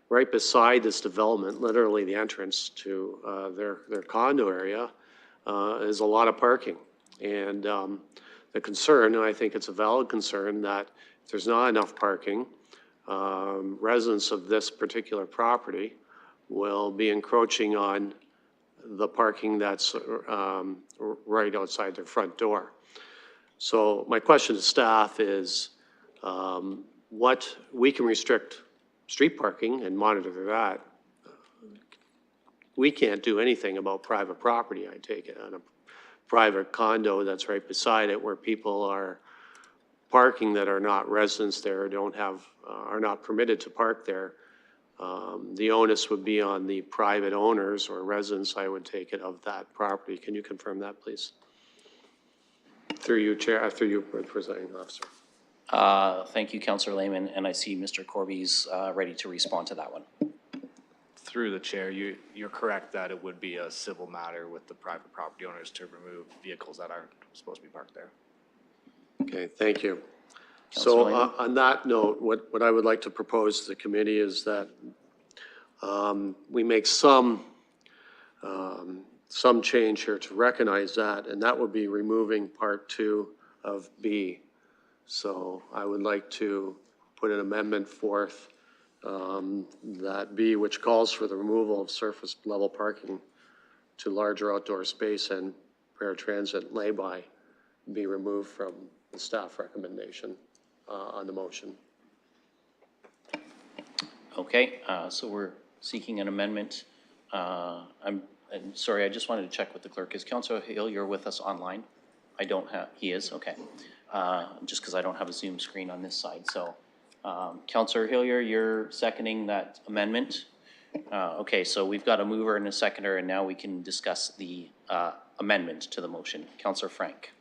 right beside this development, literally the entrance to their condo area, is a lot of parking. And the concern, and I think it's a valid concern, that if there's not enough parking, residents of this particular property will be encroaching on the parking that's right outside their front door. So my question to staff is, what we can restrict street parking and monitor that. We can't do anything about private property, I take it, on a private condo that's right beside it where people are parking that are not residents there, don't have, are not permitted to park there. The onus would be on the private owners or residents, I would take it, of that property. Can you confirm that, please? Through you, Chair, through you, Presiding Officer. Thank you, Councillor Lehman, and I see Mr. Corby's ready to respond to that one. Through the chair, you're correct that it would be a civil matter with the private property owners to remove vehicles that aren't supposed to be parked there. Okay, thank you. Councillor So Lehman? on that note, what I would like to propose to the committee is that we make some change here to recognize that, and that would be removing part 2 of B. So I would like to put an amendment forth that B, which calls for the removal of surface level parking to larger outdoor space and paratransit lay-by, be removed from the staff recommendation on the motion. Okay, so we're seeking an amendment. I'm sorry, I just wanted to check with the clerk. Is Councillor Hill, you're with us online? I don't have, he is, okay. Just because I don't have a Zoom screen on this side. So Councillor Hillier, you're seconding that amendment? Okay, so we've got a mover and a seconder, and now we can discuss the amendment to the motion. Councillor Frank.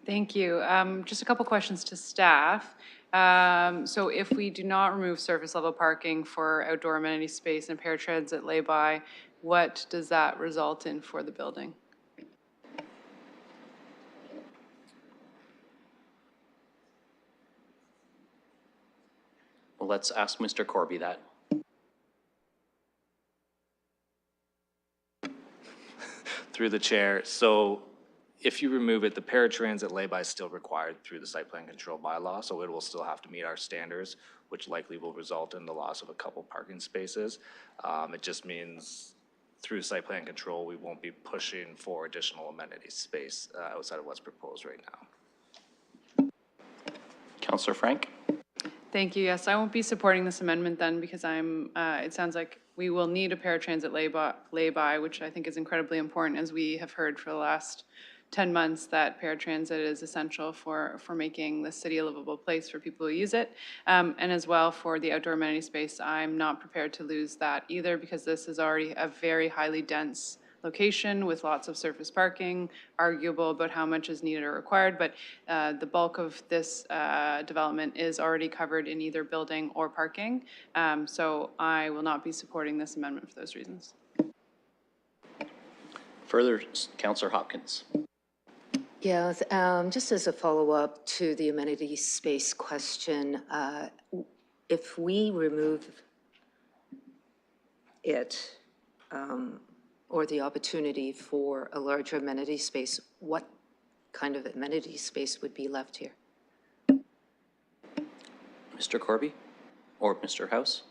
Thank you. Just a couple questions to staff. So if we do not remove surface level parking for outdoor amenity space and paratransit lay-by, what does that result in for the building? Well, let's ask Mr. Corby that. Through the chair, so if you remove it, the paratransit lay-by is still required through the site plan control bylaw, so it will still have to meet our standards, which likely will result in the loss of a couple parking spaces. It just means through site plan control, we won't be pushing for additional amenity space outside of what's proposed right now. Councillor Frank. Thank you. Yes, I won't be supporting this amendment then because it sounds like we will need a paratransit lay-by, which I think is incredibly important, as we have heard for the last 10 months that paratransit is essential for making the city a livable place for people who use it. And as well for the outdoor amenity space, I'm not prepared to lose that either because this is already a very highly dense location with lots of surface parking, arguable about how much is needed or required, but the bulk of this development is already covered in either building or parking. So I will not be supporting this amendment for those reasons. Further, Councillor Hopkins. Yeah, just as a follow-up to the amenity space question, if we remove it, or the opportunity for a larger amenity space, what kind of amenity space would be left here? Mr. Corby or Mr. House?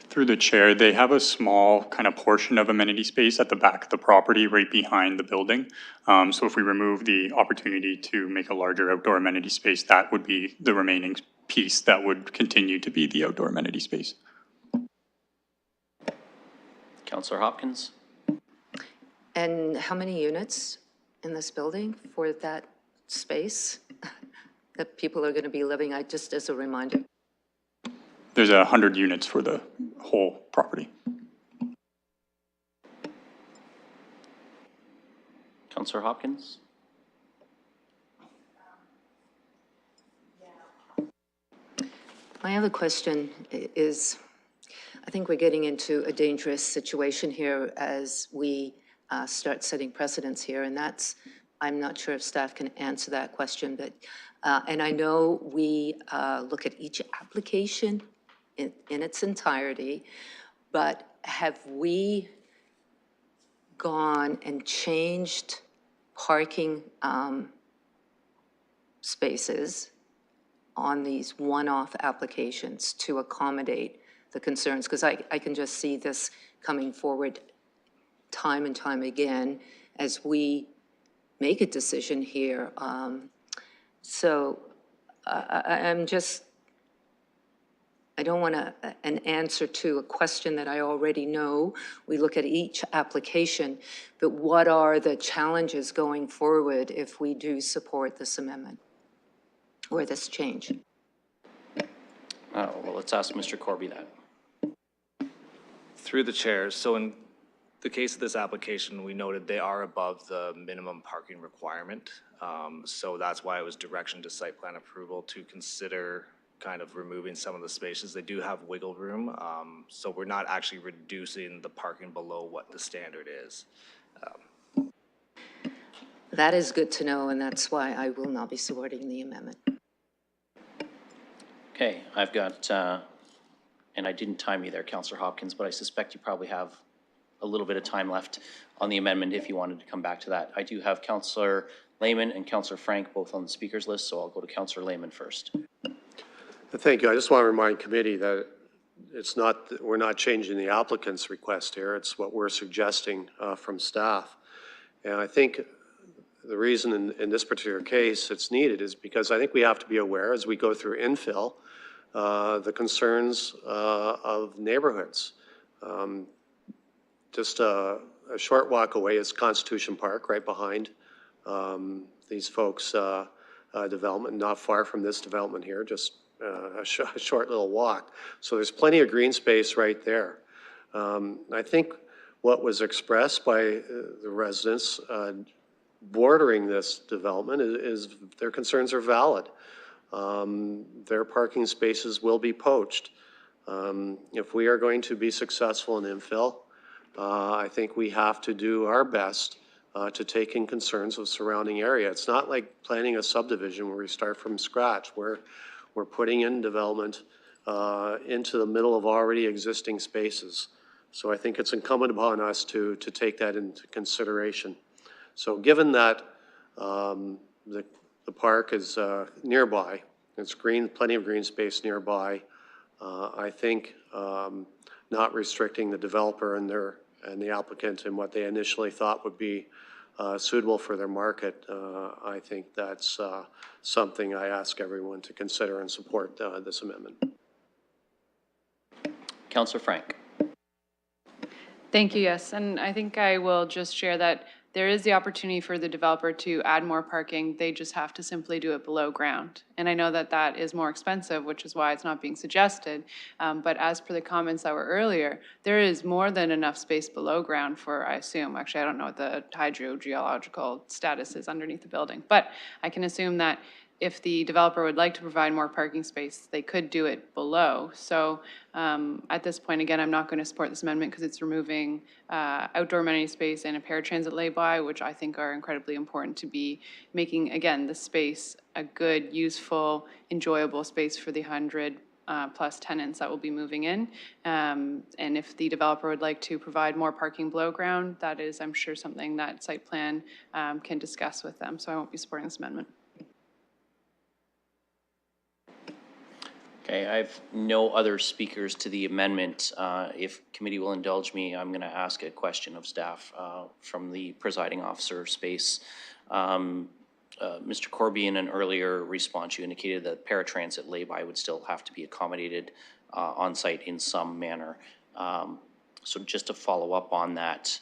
Through the chair, they have a small kind of portion of amenity space at the back of the property right behind the building. So if we remove the opportunity to make a larger outdoor amenity space, that would be the remaining piece that would continue to be the outdoor amenity space. Councillor Hopkins. And how many units in this building for that space that people are going to be living? Just as a reminder. There's 100 units for the whole property. Councillor Hopkins. My other question is, I think we're getting into a dangerous situation here as we start setting precedents here, and that's, I'm not sure if staff can answer that question, but, and I know we look at each application in its entirety, but have we gone and changed parking spaces on these one-off applications to accommodate the concerns? Because I can just see this coming forward time and time again as we make a decision here. So I'm just, I don't want an answer to a question that I already know. We look at each application, but what are the challenges going forward if we do support this amendment or this change? Well, let's ask Mr. Corby that. Through the chair, so in the case of this application, we noted they are above the minimum parking requirement. So that's why it was direction to site plan approval to consider kind of removing some of the spaces. They do have wiggle room, so we're not actually reducing the parking below what the standard is. That is good to know, and that's why I will not be supporting the amendment. Okay, I've got, and I didn't time you there, Councillor Hopkins, but I suspect you probably have a little bit of time left on the amendment if you wanted to come back to that. I do have Councillor Lehman and Councillor Frank both on the speakers list, so I'll go to Councillor Lehman first. Thank you. I just want to remind committee that it's not, we're not changing the applicant's request here. It's what we're suggesting from staff. And I think the reason in this particular case it's needed is because I think we have to be aware as we go through infill, the concerns of neighborhoods. Just a short walk away is Constitution Park, right behind these folks' development, not far from this development here, just a short little walk. So there's plenty of green space right there. I think what was expressed by the residents bordering this development is their concerns are valid. Their parking spaces will be poached. If we are going to be successful in infill, I think we have to do our best to take in concerns of surrounding area. It's not like planning a subdivision where we start from scratch. We're putting in development into the middle of already existing spaces. So I think it's incumbent upon us to take that into consideration. So given that the park is nearby, it's green, plenty of green space nearby, I think not restricting the developer and the applicant and what they initially thought would be suitable for their market, I think that's something I ask everyone to consider and support this amendment. Councillor Frank. Thank you, yes. And I think I will just share that there is the opportunity for the developer to add more parking. They just have to simply do it below ground. And I know that that is more expensive, which is why it's not being suggested. But as per the comments that were earlier, there is more than enough space below ground for, I assume, actually, I don't know what the hydrogeological status is underneath the building, but I can assume that if the developer would like to provide more parking space, they could do it below. So at this point, again, I'm not going to support this amendment because it's removing outdoor amenity space and a paratransit lay-by, which I think are incredibly important to be making, again, the space a good, useful, enjoyable space for the 100 plus tenants that will be moving in. And if the developer would like to provide more parking below ground, that is, I'm sure, something that site plan can discuss with them. So I won't be supporting this amendment. Okay, I have no other speakers to the amendment. If committee will indulge me, I'm going to ask a question of staff from the presiding officer space. Mr. Corby, in an earlier response, you indicated that paratransit lay-by would still have to be accommodated on site in some manner. So just to follow up on that,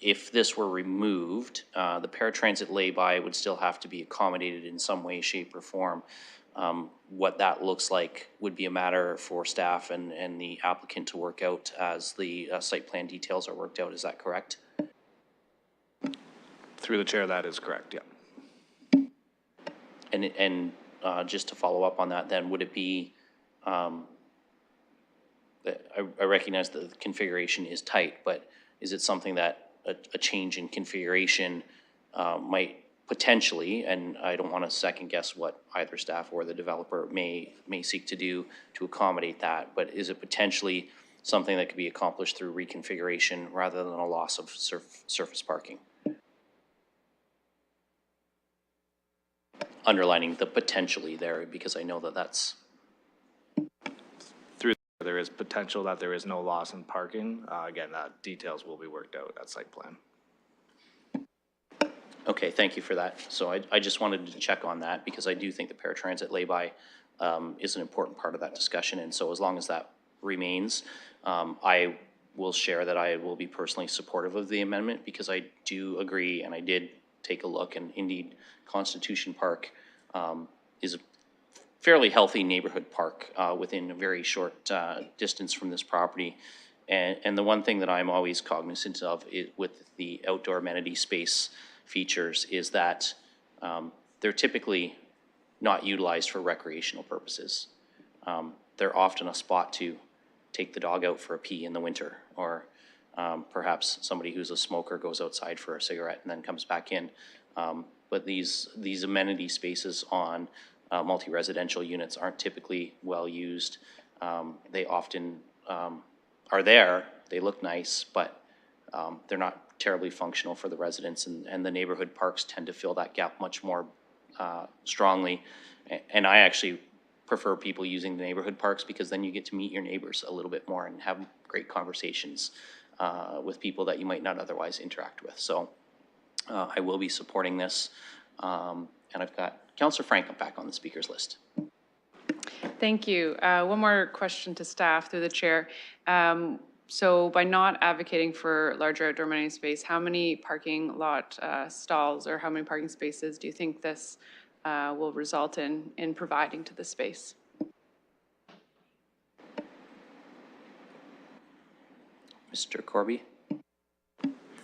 if this were removed, the paratransit lay-by would still have to be accommodated in some way, shape, or form. What that looks like would be a matter for staff and the applicant to work out as the site plan details are worked out. Is that correct? Through the chair, that is correct, yeah. And just to follow up on that, then, would it be, I recognize that the configuration is tight, but is it something that a change in configuration might potentially, and I don't want to second guess what either staff or the developer may seek to do to accommodate that, but is it potentially something that could be accomplished through reconfiguration rather than a loss of surface parking? Underlining the potentially there, because I know that that's... There is potential that there is no loss in parking. Again, that details will be worked out at site plan. Okay, thank you for that. So I just wanted to check on that because I do think the paratransit lay-by is an important part of that discussion. And so as long as that remains, I will share that I will be personally supportive of the amendment because I do agree, and I did take a look, and indeed Constitution Park is fairly healthy neighborhood park within a very short distance from this property. And the one thing that I'm always cognizant of with the outdoor amenity space features is that they're typically not utilized for recreational purposes. They're often a spot to take the dog out for a pee in the winter, or perhaps somebody who's a smoker goes outside for a cigarette and then comes back in. But these amenity spaces on multi-residential units aren't typically well used. They often are there, they look nice, but they're not terribly functional for the residents, and the neighborhood parks tend to fill that gap much more strongly. And I actually prefer people using the neighborhood parks, because then you get to meet your neighbors a little bit more and have great conversations with people that you might not otherwise interact with. So I will be supporting this. And I've got Councillor Frank back on the speakers list. Thank you. One more question to staff through the chair. So by not advocating for larger outdoor amenity space, how many parking lot stalls or how many parking spaces do you think this will result in providing to the space? Mr. Corby?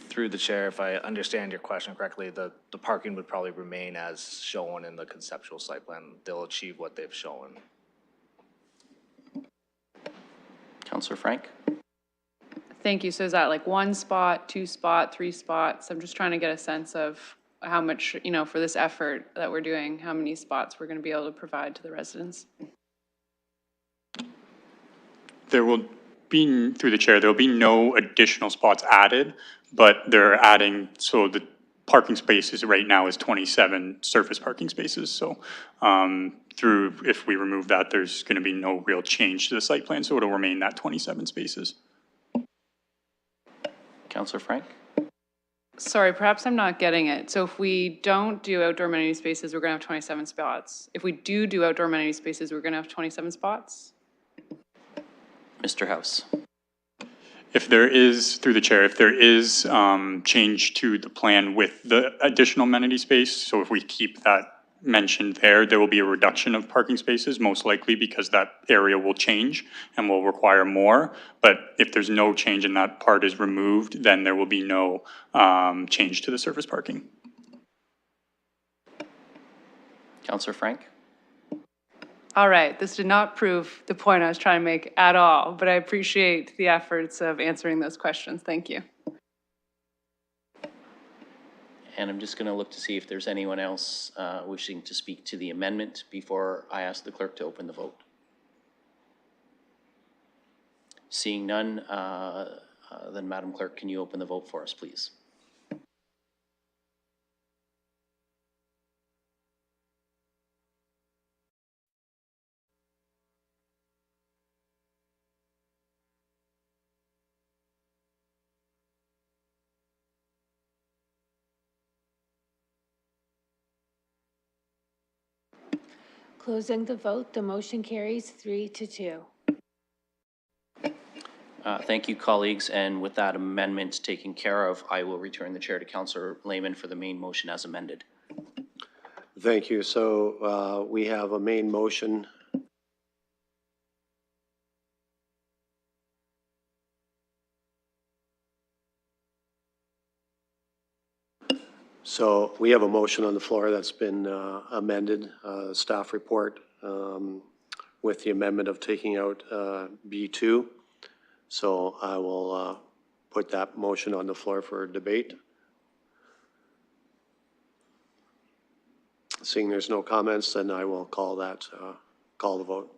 Through the chair, if I understand your question correctly, the parking would probably remain as shown in the conceptual site plan. They'll achieve what they've shown. Councillor Frank? Thank you. So is that like 1 spot, 2 spot, 3 spots? I'm just trying to get a sense of how much, you know, for this effort that we're doing, how many spots we're going to be able to provide to the residents. There will be, through the chair, there will be no additional spots added, but they're adding, so the parking spaces right now is 27 surface parking spaces. So if we remove that, there's going to be no real change to the site plan, so it'll remain that 27 spaces. Councillor Frank? Sorry, perhaps I'm not getting it. So if we don't do outdoor amenity spaces, we're going to have 27 spots. If we do outdoor amenity spaces, we're going to have 27 spots? Mr. House? If there is, through the chair, if there is change to the plan with the additional amenity space, so if we keep that mentioned there, there will be a reduction of parking spaces, most likely because that area will change and will require more. But if there's no change and that part is removed, then there will be no change to the surface parking. Councillor Frank? All right, this did not prove the point I was trying to make at all, but I appreciate the efforts of answering those questions. Thank you. And I'm just going to look to see if there's anyone else wishing to speak to the amendment before I ask the clerk to open the vote. Seeing none, then Madam Clerk, can you open the vote for us, please? Closing the vote, the motion carries 3-2. Thank you, colleagues. And with that amendment taken care of, I will return the chair to Councillor Lehman for the main motion as amended. Thank you. So we have a main motion. So we have a motion on the floor that's been amended, staff report, with the amendment of taking out B2. So I will put that motion on the floor for debate. Seeing there's no comments, then I will call the vote.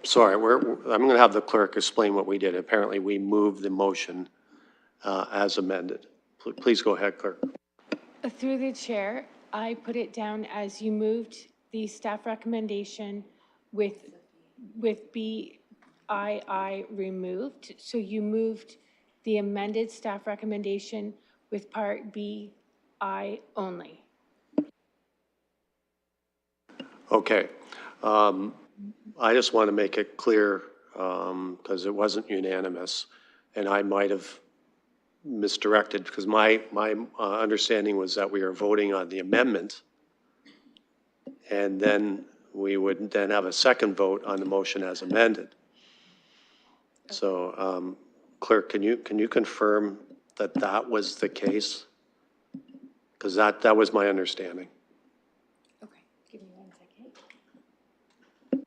Sorry, I'm going to have the clerk explain what we did. Apparently, we moved the motion as amended. Please go ahead, clerk. Through the chair, I put it down as you moved the staff recommendation with BII removed. So you moved the amended staff recommendation with Part B.I. only. Okay. I just want to make it clear, because it wasn't unanimous, and I might have misdirected, because my understanding was that we were voting on the amendment, and then we would then have a second vote on the motion as amended. So, Clerk, can you confirm that that was the case? Because that was my understanding. Okay, give me 1 second.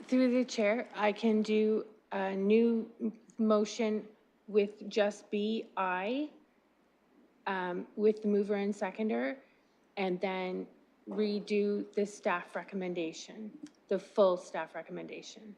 Through the chair, I can do a new motion with just B.I. With the mover and seconder, and then redo the staff recommendation, the full staff recommendation.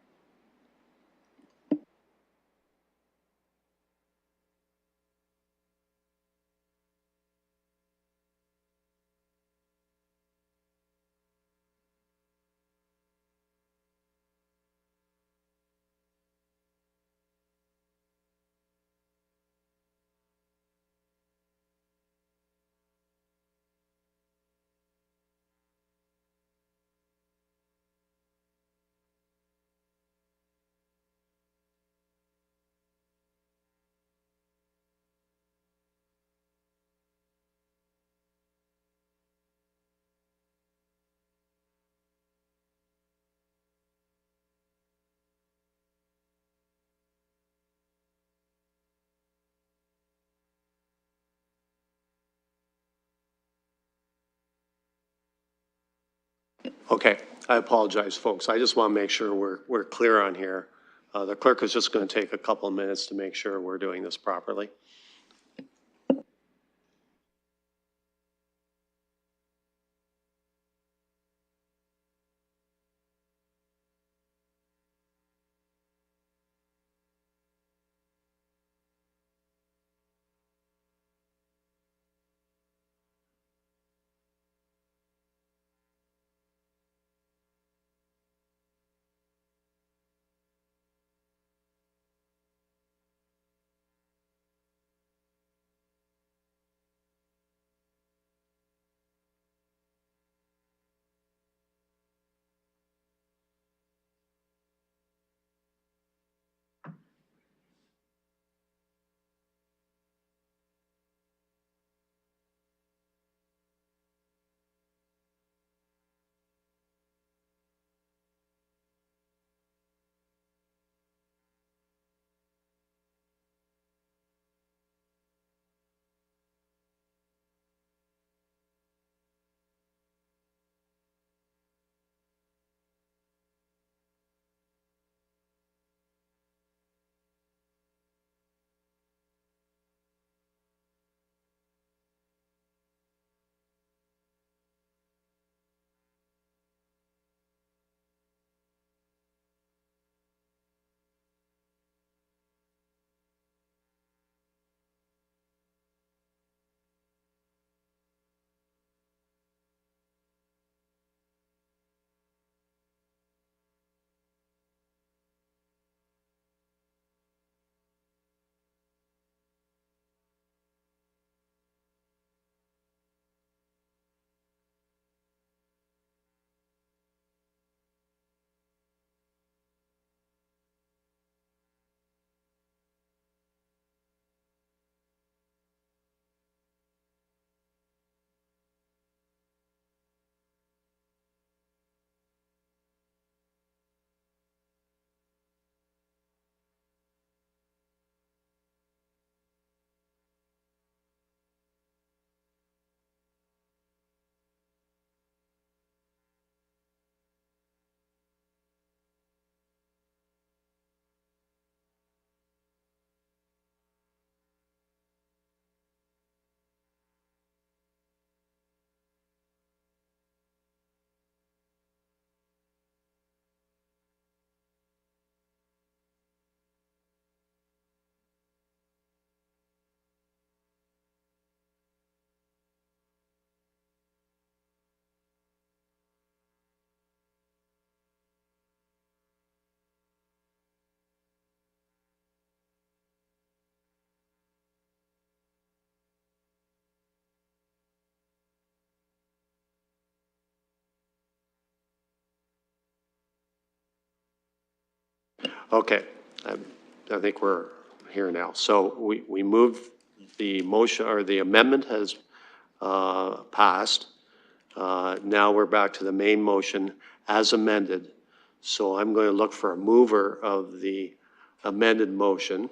Okay, I apologize, folks. I just want to make sure we're clear on here. The clerk is just going to take a couple of minutes to make sure we're doing this properly. Okay, I think we're here now. So we moved the motion, or the amendment has passed. Now we're back to the main motion as amended. So I'm going to look for a mover of the amended motion,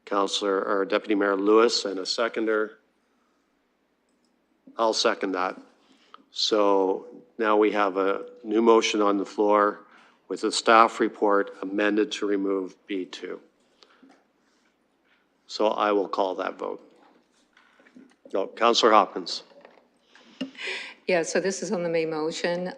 Councillor, or Deputy Mayor Lewis, and a seconder. I'll second that. So now we have a new motion on the floor with the staff report amended to remove B2. So I will call that vote. No, Councillor Hopkins. Yeah, so this is on the main motion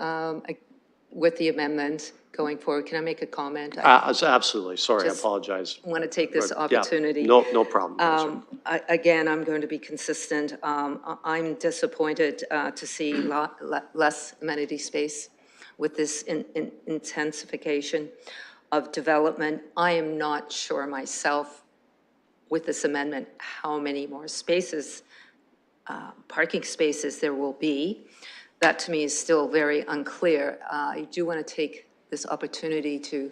with the amendment going forward. Can I make a comment? Absolutely. Sorry, I Just apologize. want to take this Yeah, opportunity. no problem. Again, I'm going to be consistent. I'm disappointed to see less amenity space with this intensification of development. I am not sure myself with this amendment how many more spaces, parking spaces there will be. That to me is still very unclear. I do want to take this opportunity to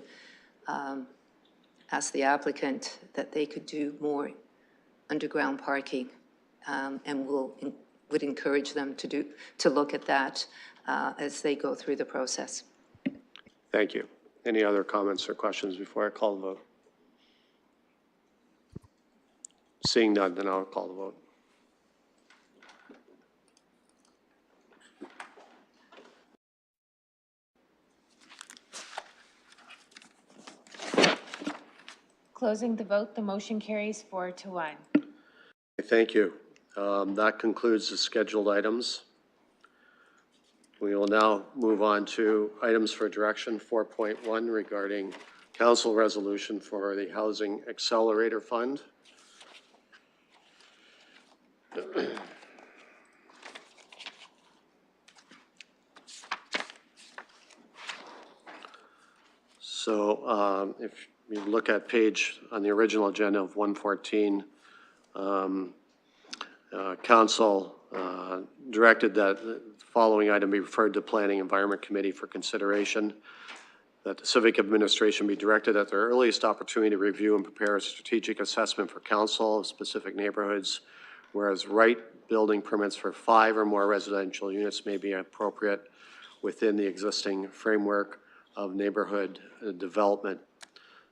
ask the applicant that they could do more underground parking, and would encourage them to look at that as they go through the process. Thank you. Any other comments or questions before I call the vote? Seeing none, then I'll call the vote. Closing the vote, the motion carries 4-1. Thank you. That concludes the scheduled items. We will now move on to items for direction 4.1 regarding council resolution for the Housing Accelerator Fund. So if you look at page on the original agenda of 114, council directed that the following item be referred to Planning Environment Committee for consideration, that the civic administration be directed at their earliest opportunity to review and prepare a strategic assessment for council of specific neighborhoods, whereas right building permits for 5 or more residential units may be appropriate within the existing framework of neighborhood development.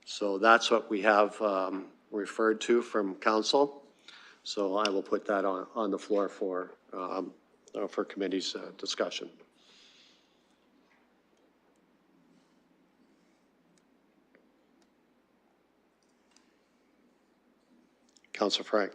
So that's what we have referred to from council. So I will put that on the floor for committee's discussion. Councilor Frank.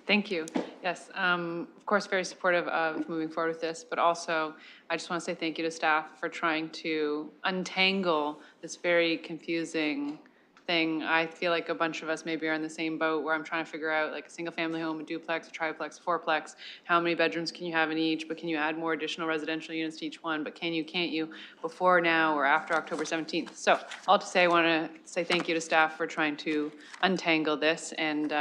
Thank you. Yes, of course, very supportive of moving forward with this, but also I just want to say thank you to staff for trying to untangle this very confusing thing. I feel like a bunch of us maybe are in the same boat where I'm trying to figure out like a single family home, a duplex, a triplex, a fourplex, how many bedrooms can you have in each, but can you add more additional residential units to each one, but can't you, before now or after October 17th? So all to say, I want to say thank you to staff for trying to untangle this, and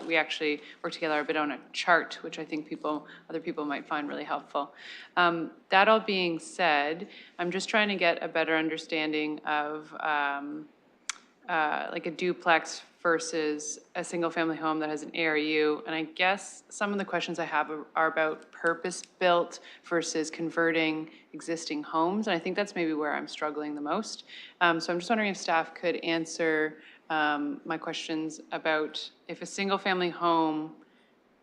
we actually worked together a bit on a chart, which I think other people might find really helpful. That all being said, I'm just trying to get a better understanding of like a duplex versus a single-family home that has an ARU. And I guess some of the questions I have are about purpose-built versus converting existing homes. And I think that's maybe where I'm struggling the most. So I'm just wondering if staff could answer my questions about if a single-family home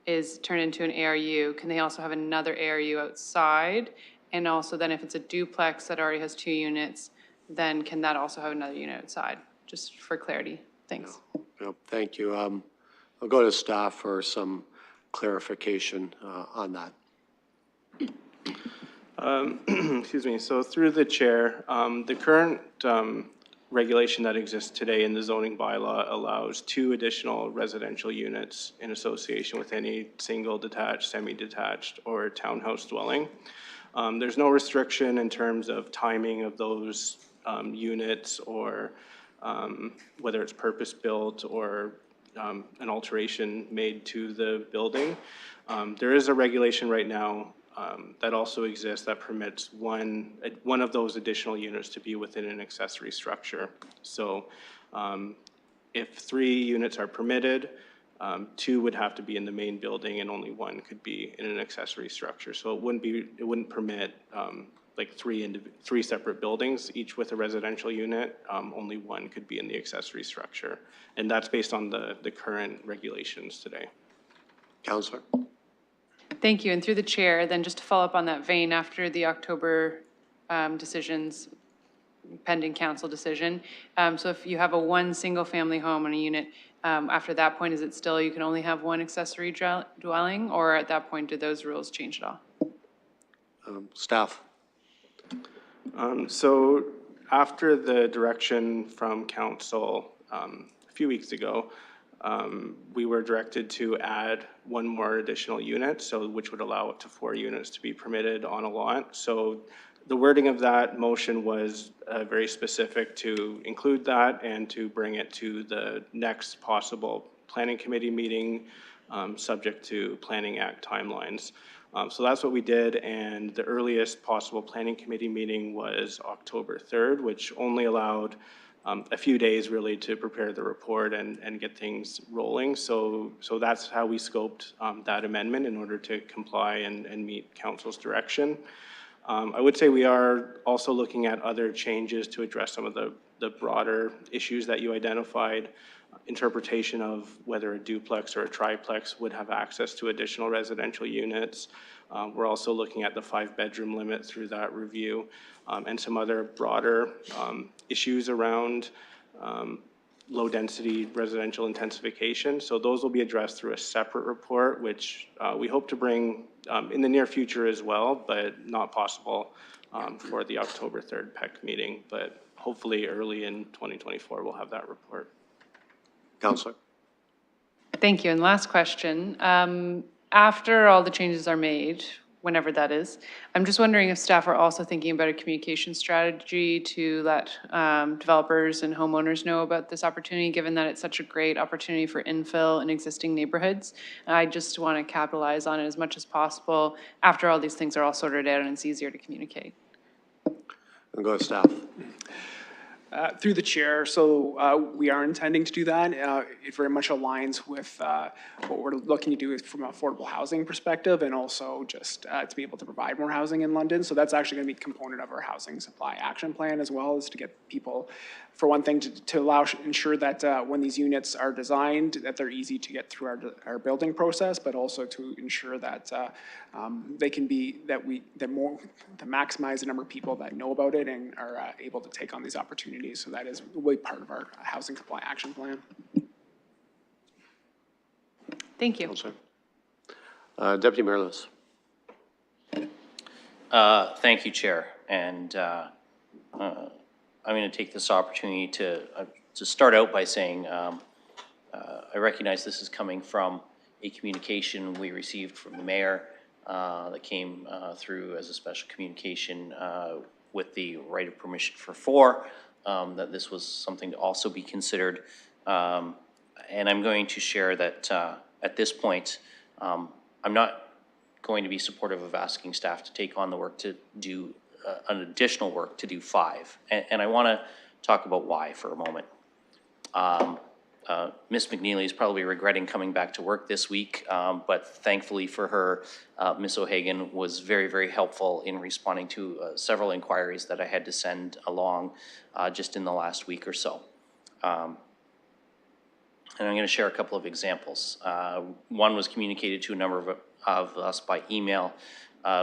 is turned into an ARU, can they also have another ARU outside? And also then if it's a duplex that already has 2 units, then can that also have another unit outside? Just for clarity. Thanks. No, thank you. I'll go to staff for some clarification on that. Excuse me. So through the chair, the current regulation that exists today in the zoning bylaw allows 2 additional residential units in association with any single detached, semi-detached, or townhouse dwelling. There's no restriction in terms of timing of those units or whether it's purpose-built or an alteration made to the building. There is a regulation right now that also exists that permits one of those additional units to be within an accessory structure. So if 3 units are permitted, 2 would have to be in the main building and only 1 could be in an accessory structure. So it wouldn't permit like 3 separate buildings, each with a residential unit. Only 1 could be in the accessory structure. And that's based on the current regulations today. Counselor? Thank you. And through the chair, then just to follow up on that vein, after the October decisions, pending council decision, so if you have a 1 single-family home on a unit, after that point, is it still you can only have 1 accessory dwelling, or at that point, do those rules change at all? Staff? So after the direction from council a few weeks ago, we were directed to add 1 more additional unit, so which would allow up to 4 units to be permitted on a lot. So the wording of that motion was very specific to include that and to bring it to the next possible planning committee meeting, subject to Planning Act timelines. So that's what we did, and the earliest possible planning committee meeting was October 3rd, which only allowed a few days really to prepare the report and get things rolling. So that's how we scoped that amendment in order to comply and meet council's direction. I would say we are also looking at other changes to address some of the broader issues that you identified. Interpretation of whether a duplex or a triplex would have access to additional residential units. We're also looking at the 5-bedroom limit through that review, and some other broader issues around low-density residential intensification. So those will be addressed through a separate report, which we hope to bring in the near future as well, but not possible for the October 3rd PEC meeting. But hopefully early in 2024, we'll have that report. Counselor? Thank you. And last question. After all the changes are made, whenever that is, I'm just wondering if staff are also thinking about a communication strategy to let developers and homeowners know about this opportunity, given that it's such a great opportunity for infill in existing neighborhoods. I just want to capitalize on it as much as possible after all these things are all sorted out and it's easier to communicate. I'll go to staff. Through the chair, so we are intending to do that. It very much aligns with what we're looking to do from an affordable housing perspective, and also just to be able to provide more housing in London. So that's actually going to be a component of our housing supply action plan, as well as to get people, for one thing, to ensure that when these units are designed, that they're easy to get through our building process, but also to ensure that they can be, to maximize the number of people that know about it and are able to take on these opportunities. So that is really part of our housing supply action plan. Thank you. Deputy Mayor Lewis. Thank you, Chair. And I'm going to take this opportunity to start out by saying I recognize this is coming from a communication we received from the mayor that came through as a special communication with the right of permission for 4, that this was something to also be considered. And I'm going to share that at this point, I'm not going to be supportive of asking staff to take on the work to do an additional work to do 5. And I want to talk about why for a moment. Ms. McNeely is probably regretting coming back to work this week, but thankfully for her, Ms. O'Hagan was very, very helpful in responding to several inquiries that I had to send along just in the last week or so. And I'm going to share a couple of examples. One was communicated to a number of us by email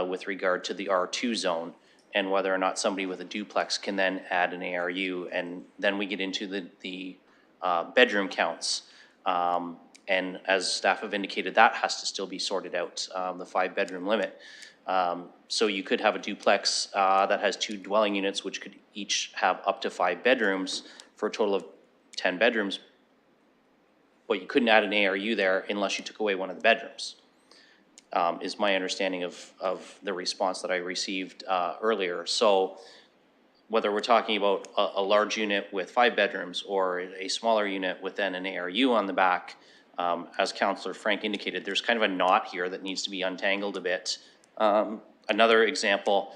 with regard to the R2 zone and whether or not somebody with a duplex can then add an ARU. And then we get into the bedroom counts. And as staff have indicated, that has to still be sorted out, the 5-bedroom limit. So you could have a duplex that has 2 dwelling units, which could each have up to 5 bedrooms for a total of 10 bedrooms. But you couldn't add an ARU there unless you took away one of the bedrooms, is my understanding of the response that I received earlier. So whether we're talking about a large unit with 5 bedrooms or a smaller unit with then an ARU on the back, as Councillor Frank indicated, there's kind of a knot here that needs to be untangled a bit Another example,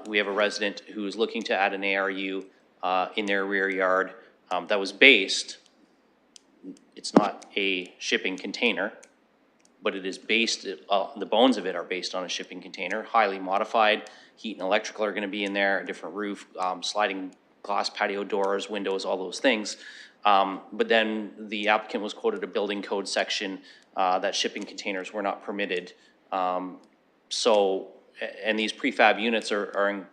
we have a resident who is looking to add an ARU in their rear yard that was based, it's not a shipping container, but it is based, the bones of it are based on a shipping container, highly modified. Heat and electrical are gonna be in there, a different roof, sliding glass patio doors, windows, all those things. But then the applicant was quoted a building code section that shipping containers were not permitted. And these prefab units are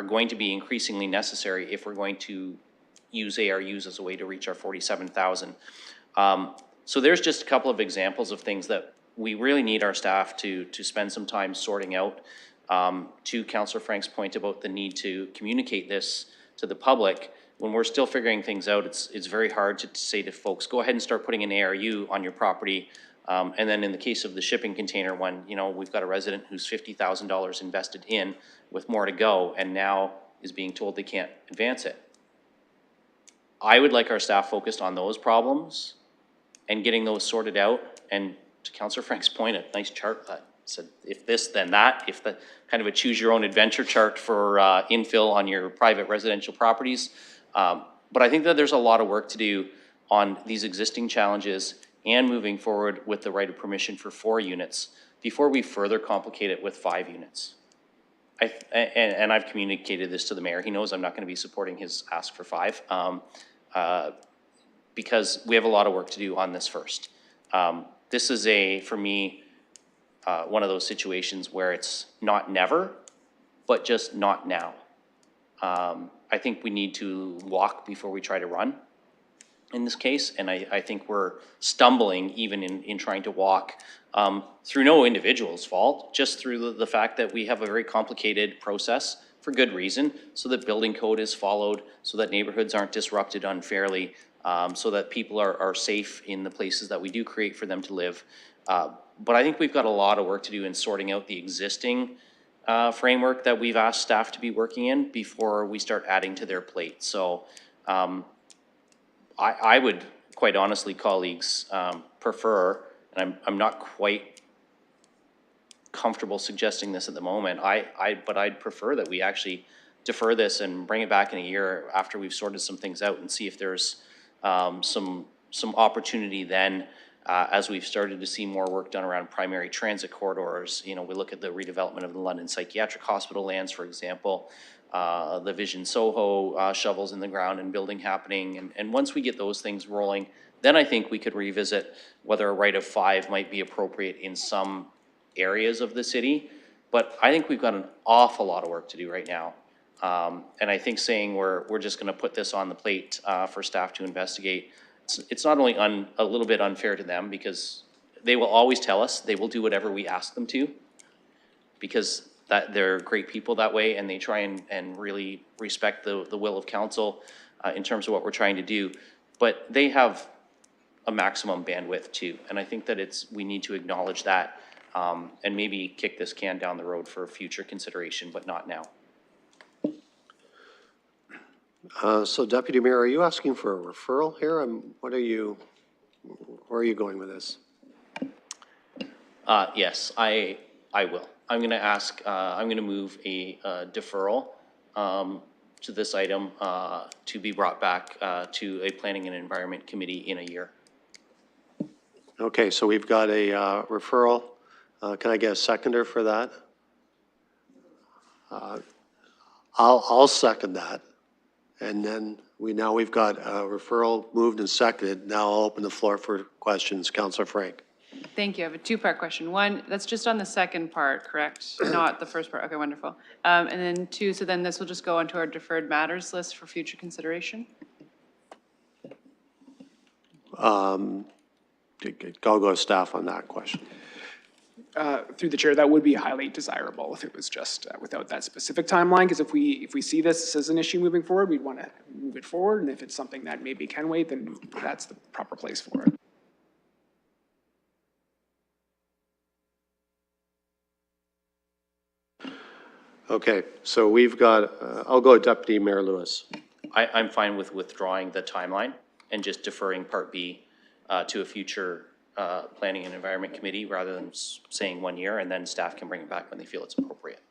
going to be increasingly necessary if we're going to use ARUs as a way to reach our 47,000. So there's just a couple of examples of things that we really need our staff to spend some time sorting out. To Councillor Frank's point about the need to communicate this to the public, when we're still figuring things out, it's very hard to say to folks, go ahead and start putting an ARU on your property. And then in the case of the shipping container one, you know, we've got a resident who's $50,000 invested in with more to go and now is being told they can't advance it. I would like our staff focused on those problems and getting those sorted out. And to Councillor Frank's point, a nice chart that said, if this, then that, if the kind of a choose your own adventure chart for infill on your private residential properties. But I think that there's a lot of work to do on these existing challenges and moving forward with the right of permission for 4 units before we further complicate it with 5 units. And I've communicated this to the mayor. He knows I'm not going to be supporting his ask for 5 because we have a lot of work to do on this first. This is for me, one of those situations where it's not never, but just not now. I think we need to walk before we try to run in this case, and I think we're stumbling even in trying to walk through no individual's fault, just through the fact that we have a very complicated process for good reason, so that building code is followed, so that neighborhoods aren't disrupted unfairly, so that people are safe in the places that we do create for them to live. But I think we've got a lot of work to do in sorting out the existing framework that we've asked staff to be working in before we start adding to their plate. So I would, quite honestly, colleagues, prefer, and I'm not quite comfortable suggesting this at the moment, but I'd prefer that we actually defer this and bring it back in a year after we've sorted some things out and see if there's some opportunity then, as we've started to see more work done around primary transit corridors. You know, we look at the redevelopment of the London Psychiatric Hospital lands, for example, the Vision Soho shovels in the ground and building happening. And once we get those things rolling, then I think we could revisit whether a right of 5 might be appropriate in some areas of the city. But I think we've got an awful lot of work to do right now. And I think saying we're just gonna put this on the plate for staff to investigate, it's not only a little bit unfair to them, because they will always tell us they will do whatever we ask them to, because that they're great people that way, and they try and really respect the will of council in terms of what we're trying to do. But they have a maximum bandwidth too, and I think that we need to acknowledge that and maybe kick this can down the road for future consideration, but not now. So Deputy Mayor, are you asking for a referral here? Where are you going with this? Yes, I will. I'm going to ask, I'm going to move a deferral to this item to be brought back to a Planning and Environment Committee in a year. Okay, so we've got a referral. Can I get a seconder for that? I'll second that. And then we've got a referral moved and seconded. Now I'll open the floor for questions. Councillor Frank. Thank you. I have a 2-part question. 1, that's just on the second part, correct? Not the first part. Okay, wonderful. And then 2, so then this will just go onto our deferred matters list for future consideration? I'll go to staff on that question. Through the chair, that would be highly desirable if it was just without that specific timeline, because if we see this as an issue moving forward, we'd want to move it forward, and if it's something that maybe can wait, then that's the proper place for it. Okay, so we've got, I'll go Deputy Mayor Lewis. I'm fine with withdrawing the timeline and just deferring Part B to a future Planning and Environment Committee rather than saying 1 year, and then staff can bring it back when they feel it's appropriate.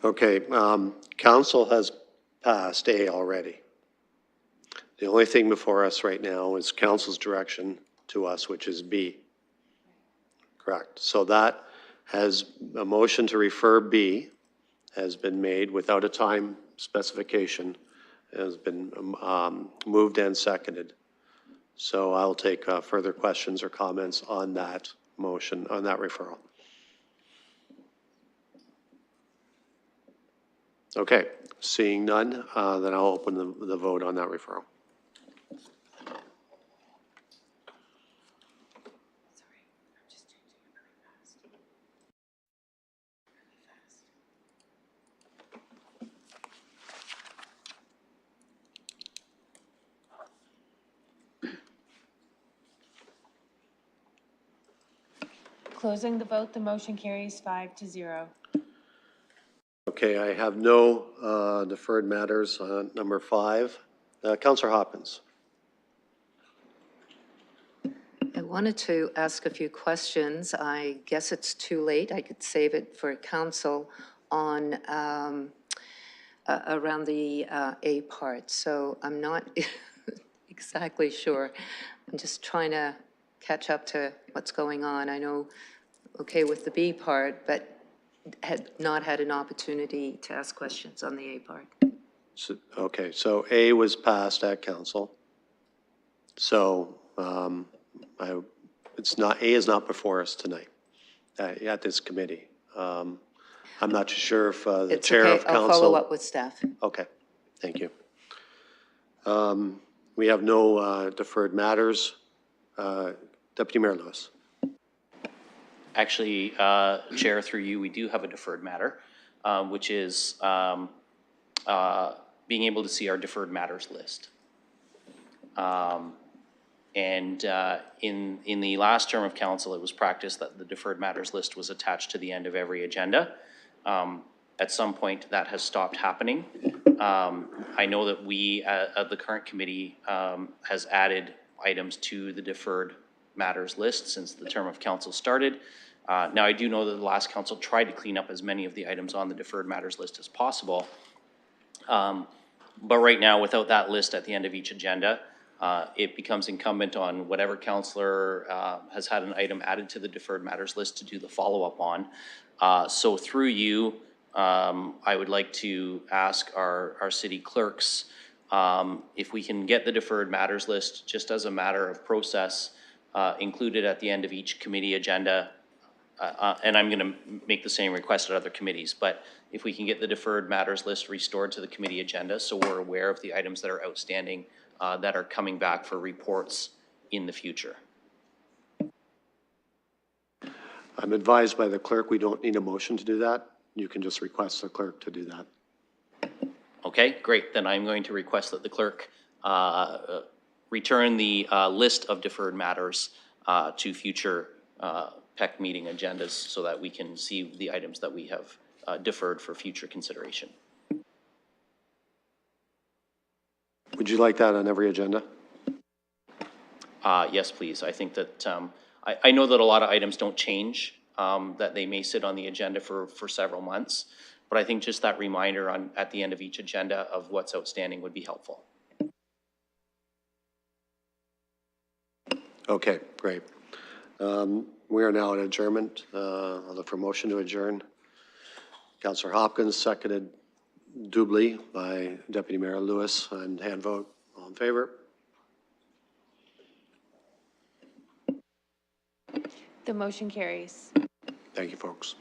Okay, council has passed A already. The only thing before us right now is council's direction to us, which is B. Correct. So that has a motion to refer B has been made without a time specification, has been moved and seconded. So I'll take further questions or comments on that motion, on that referral. Okay, seeing none, then I'll open the vote on that referral. Closing the vote, the motion carries 5-0. Okay, I have no deferred matters on number 5. Councillor Hopkins. I wanted to ask a few questions. I guess it's too late. I could save it for council on around the A part. So I'm not exactly sure. I'm just trying to catch up to what's going on. I know, okay, with the B part, but had not had an opportunity to ask questions on the A part. So, okay, so A was passed at council. So it's not, A is not before us tonight at this committee. I'm not too sure if the It's chair okay. of council. I'll follow up with staff. Okay, thank you. We have no deferred matters. Deputy Mayor Lewis. Actually, Chair, through you, we do have a deferred matter, which is being able to see our deferred matters list. And in the last term of council, it was practiced that the deferred matters list was attached to the end of every agenda. At some point, that has stopped happening. I know that we, the current committee, has added items to the deferred matters list since the term of council started. Now, I do know that the last council tried to clean up as many of the items on the deferred matters list as possible. But right now, without that list at the end of each agenda, it becomes incumbent on whatever councillor has had an item added to the deferred matters list to do the follow-up on. So through you, I would like to ask our city clerks if we can get the deferred matters list just as a matter of process included at the end of each committee agenda. And I'm going to make the same request at other committees, but if we can get the deferred matters list restored to the committee agenda so we're aware of the items that are outstanding that are coming back for reports in the future. I'm advised by the clerk we don't need a motion to do that. You can just request the clerk to do that. Okay, great. Then I'm going to request that the clerk return the list of deferred matters to future PEC meeting agendas so that we can see the items that we have deferred for future consideration. Would you like that on every agenda? Yes, please. I think that I know that a lot of items don't change, that they may sit on the agenda for several months, but I think just that reminder at the end of each agenda of what's outstanding would be helpful. Okay, great. We are now at adjournment. I'll look for motion to adjourn. Councillor Hopkins, seconded doubly by Deputy Mayor Lewis, and hand vote. All in favor? The motion carries. Thank you, folks.